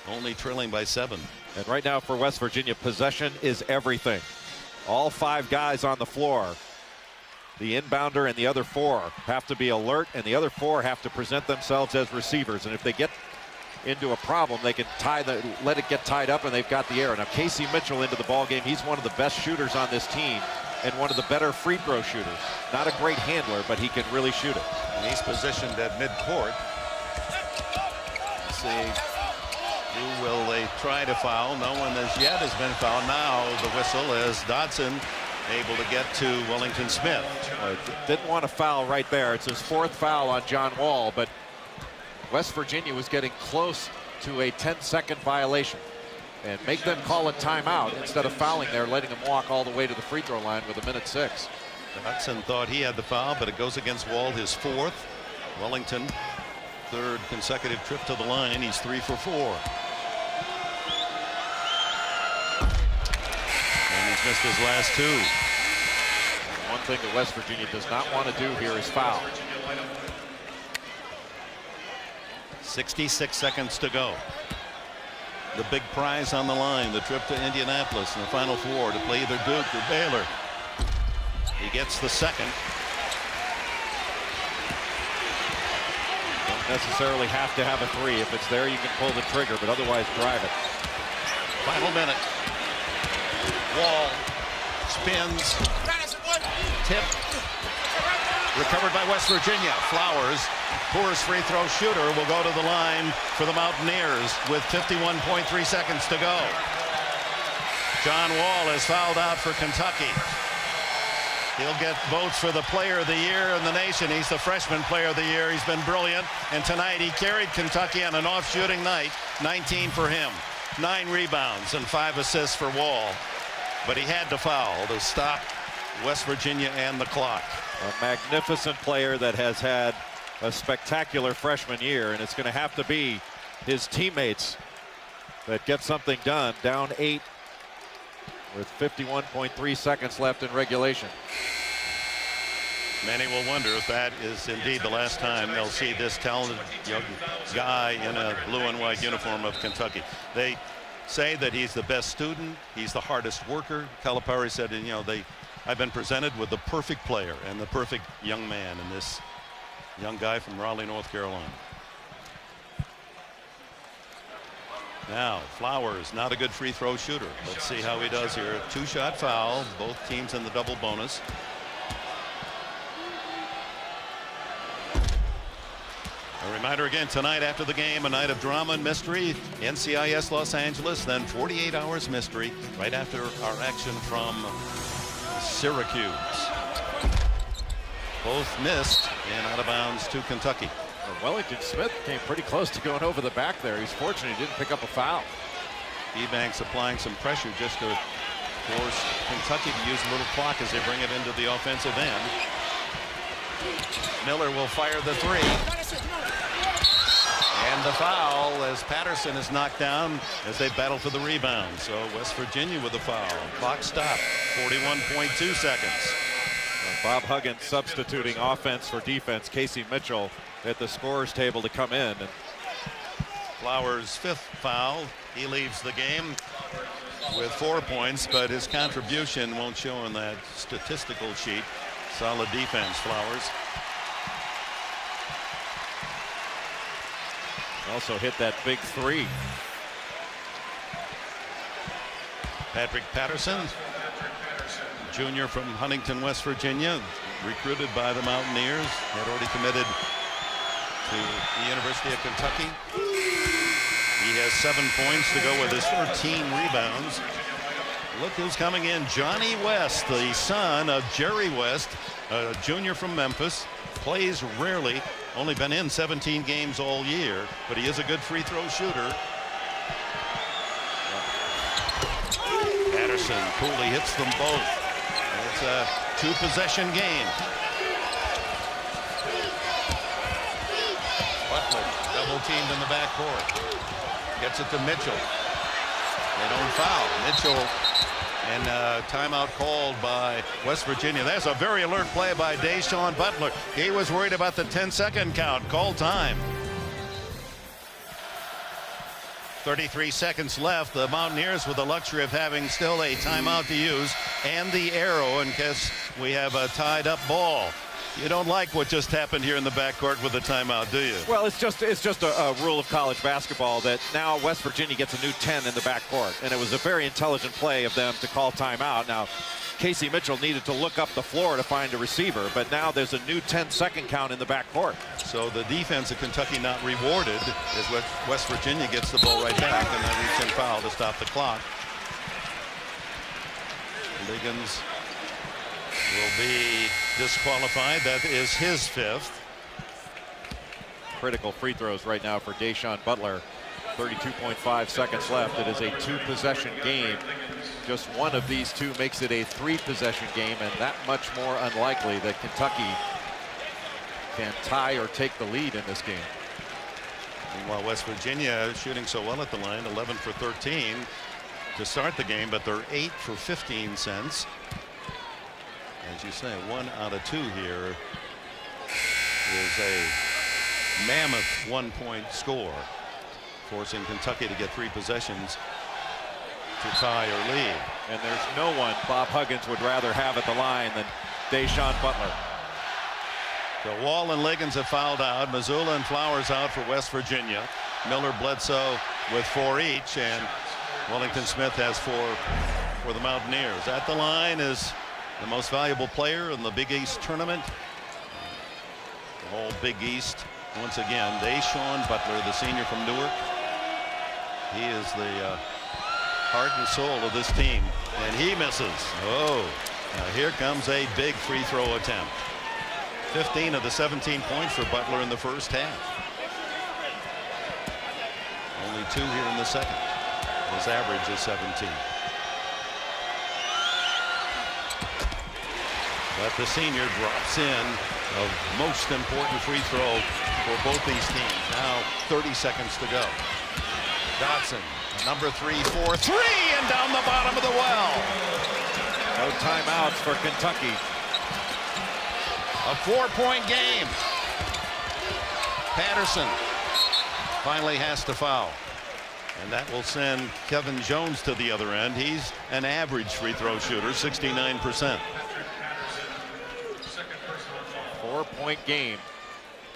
Speaker 1: only trailing by 7.
Speaker 2: And right now for West Virginia, possession is everything. All 5 guys on the floor. The inbounder and the other 4 have to be alert, and the other 4 have to present themselves as receivers. And if they get into a problem, they can let it get tied up, and they've got the air. Now Casey Mitchell into the ball game. He's one of the best shooters on this team and one of the better free throw shooters. Not a great handler, but he can really shoot it.
Speaker 1: And he's positioned at midcourt. Let's see, who will they try to foul? No one as yet has been fouled. Now the whistle as Dotson able to get to Wellington Smith.
Speaker 2: Didn't want to foul right there. It's his 4th foul on John Wall, but West Virginia was getting close to a 10-second violation. And make them call a timeout instead of fouling there, letting him walk all the way to the free throw line with 1:06.
Speaker 1: Hudson thought he had the foul, but it goes against Wall, his 4th. Wellington, 3rd consecutive trip to the line. He's 3 for 4. And he's missed his last 2.
Speaker 2: One thing that West Virginia does not want to do here is foul.
Speaker 1: 66 seconds to go. The big prize on the line, the trip to Indianapolis in the Final Four to play either Duke or Baylor. He gets the 2nd.
Speaker 2: Don't necessarily have to have a 3. If it's there, you can pull the trigger, but otherwise drive it.
Speaker 1: Final minute. Wall spins. Tip. Recovered by West Virginia. Flowers, Poor's free throw shooter, will go to the line for the Mountaineers with 51.3 seconds to go. John Wall is fouled out for Kentucky. He'll get votes for the player of the year in the nation. He's the freshman player of the year. He's been brilliant. And tonight he carried Kentucky on an off shooting night. 19 for him. 9 rebounds and 5 assists for Wall. But he had to foul to stop West Virginia and the clock.
Speaker 2: A magnificent player that has had a spectacular freshman year, and it's going to have to be his teammates that get something done. Down 8 with 51.3 seconds left in regulation.
Speaker 1: Many will wonder if that is indeed the last time they'll see this talented young guy in a blue and white uniform of Kentucky. They say that he's the best student, he's the hardest worker. Calipari said, you know, I've been presented with the perfect player and the perfect young man in this young guy from Raleigh, North Carolina. Now Flowers, not a good free throw shooter. Let's see how he does here. 2-shot foul, both teams in the double bonus. A reminder again, tonight after the game, a night of drama and mystery. NCIS Los Angeles, then 48 Hours Mystery right after our action from Syracuse. Both missed and out of bounds to Kentucky.
Speaker 2: Wellington Smith came pretty close to going over the back there. He's fortunate he didn't pick up a foul.
Speaker 1: Ebanks applying some pressure just to force Kentucky to use a little clock as they bring it into the offensive end. Miller will fire the 3. And the foul as Patterson is knocked down as they battle for the rebound. So West Virginia with a foul. Clock stopped. 41.2 seconds.
Speaker 2: Bob Huggins substituting offense for defense. Casey Mitchell at the scorer's table to come in. And
Speaker 1: Flowers' 5th foul. He leaves the game with 4 points, but his contribution won't show on that statistical sheet. Solid defense, Flowers.
Speaker 2: Also hit that big 3.
Speaker 1: Patrick Patterson, junior from Huntington, West Virginia, recruited by the Mountaineers, had already committed to the University of Kentucky. He has 7 points to go with his 13 rebounds. Look who's coming in. Johnny West, the son of Jerry West, a junior from Memphis, plays rarely, only been in 17 games all year, but he is a good free throw shooter. Patterson coolly hits them both. It's a 2-possession game. Butler double teamed in the backcourt. Gets it to Mitchell. They don't foul. Mitchell, and timeout called by West Virginia. That's a very alert play by Deshaun Butler. He was worried about the 10-second count. Call time. 33 seconds left. The Mountaineers with the luxury of having still a timeout to use and the arrow in case we have a tied up ball. You don't like what just happened here in the backcourt with the timeout, do you?
Speaker 2: Well, it's just a rule of college basketball that now West Virginia gets a new 10 in the backcourt, and it was a very intelligent play of them to call timeout. Now, Casey Mitchell needed to look up the floor to find a receiver, but now there's a new 10-second count in the backcourt.
Speaker 1: So the defense of Kentucky not rewarded as West Virginia gets the ball right back, and then reach in foul to stop the clock. Liggins will be disqualified. That is his 5th.
Speaker 2: Critical free throws right now for Deshaun Butler. 32.5 seconds left. It is a 2-possession game. Just one of these two makes it a 3-possession game, and that much more unlikely that Kentucky can tie or take the lead in this game.
Speaker 1: Meanwhile, West Virginia shooting so well at the line, 11 for 13 to start the game, but they're 8 for 15 since. As you say, 1 out of 2 here is a mammoth 1-point score, forcing Kentucky to get 3 possessions to tie or lead.
Speaker 2: And there's no one Bob Huggins would rather have at the line than Deshaun Butler.
Speaker 1: So Wall and Liggins have fouled out. Mazzulla and Flowers out for West Virginia. Miller, Bledsoe with 4 each, and Wellington Smith has 4 for the Mountaineers. At the line is the most valuable player in the Big East tournament. The whole Big East once again. Deshaun Butler, the senior from Newark. He is the heart and soul of this team, and he misses. Oh, now here comes a big free throw attempt. 15 of the 17 points for Butler in the first half. Only 2 here in the second. His average is 17. But the senior drops in a most important free throw for both these teams. Now 30 seconds to go. Dotson, number 3 for 3, and down the bottom of the well.
Speaker 2: No timeouts for Kentucky.
Speaker 1: A 4-point game. Patterson finally has to foul, and that will send Kevin Jones to the other end. He's an average free throw shooter, 69%.
Speaker 2: 4-point game.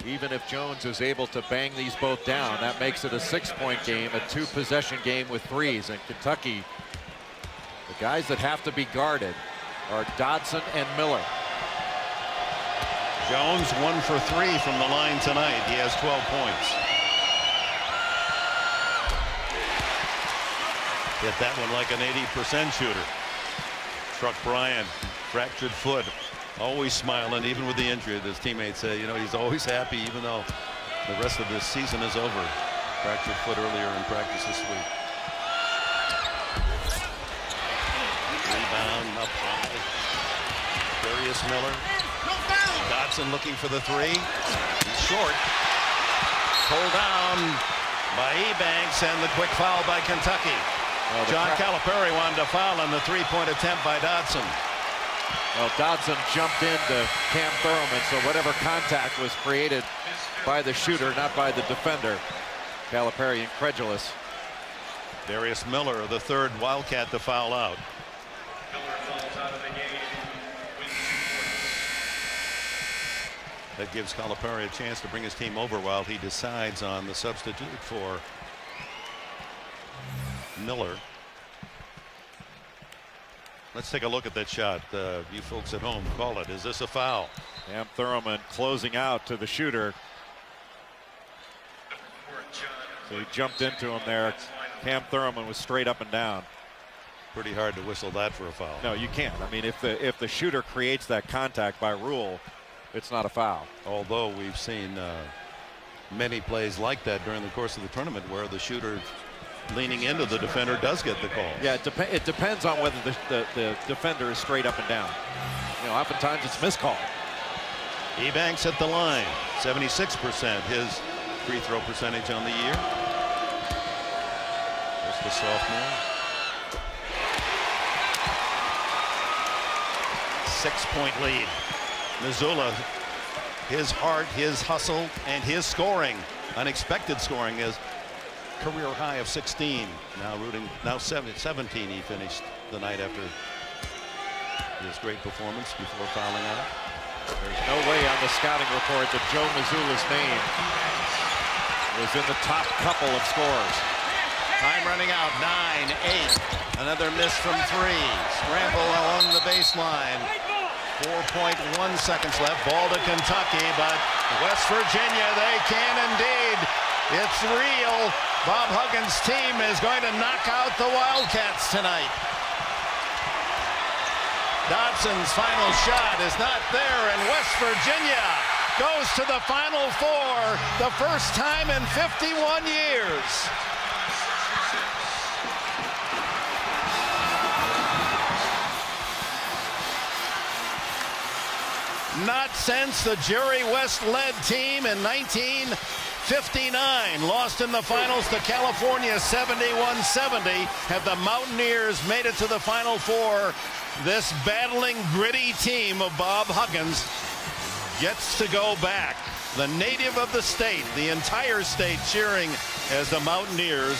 Speaker 2: Even if Jones is able to bang these both down, that makes it a 6-point game, a 2-possession game with 3s. And Kentucky, the guys that have to be guarded are Dotson and Miller.
Speaker 1: Jones 1 for 3 from the line tonight. He has 12 points. Hit that one like an 80% shooter. Truck Bryant, fractured foot, always smiling even with the injury. His teammates say, you know, he's always happy even though the rest of this season is over. Fractured foot earlier in practice this week. Rebound up high. Darius Miller. Dotson looking for the 3. He's short. Pulled down by Ebanks, and the quick foul by Kentucky. John Calipari wanted to foul on the 3-point attempt by Dotson.
Speaker 3: Well, Dotson jumped into Cam Thurman, so whatever contact was created by the shooter, not by the defender. Calipari incredulous.
Speaker 1: Darius Miller, the 3rd Wildcat to foul out. That gives Calipari a chance to bring his team over while he decides on the substitute for Miller. Let's take a look at that shot. You folks at home call it. Is this a foul?
Speaker 2: Cam Thurman closing out to the shooter. So he jumped into him there. Cam Thurman was straight up and down.
Speaker 1: Pretty hard to whistle that for a foul.
Speaker 2: No, you can't. I mean, if the shooter creates that contact by rule, it's not a foul.
Speaker 1: Although we've seen many plays like that during the course of the tournament where the shooter leaning into the defender does get the call.
Speaker 2: Yeah, it depends on whether the defender is straight up and down. You know, oftentimes it's miscall.
Speaker 1: Ebanks at the line, 76% his free throw percentage on the year. Just a sophomore. 6-point lead. Mazzulla, his heart, his hustle, and his scoring, unexpected scoring, is career high of 16. Now 17 he finished the night after his great performance before fouling out.
Speaker 2: There's no way on the scouting report that Joe Mazzulla's name was in the top couple of scorers.
Speaker 1: Time running out, 9-8. Another miss from 3. Scramble along the baseline. 4.1 seconds left. Ball to Kentucky, but West Virginia, they can indeed. It's real. Bob Huggins' team is going to knock out the Wildcats tonight. Dodson's final shot is not there, and West Virginia goes to the Final Four, the first time in 51 years. Not since the Jerry West-led team in 1959 lost in the finals to California 71-70 have the Mountaineers made it to the Final Four. This battling, gritty team of Bob Huggins gets to go back. The native of the state, the entire state cheering as the Mountaineers,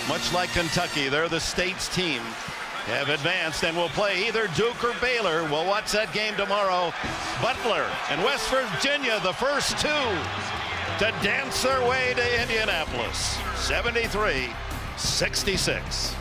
Speaker 1: much like Kentucky, they're the state's team, have advanced and will play either Duke or Baylor. We'll watch that game tomorrow. Butler and West Virginia, the first two to dance their way to Indianapolis. 73-66.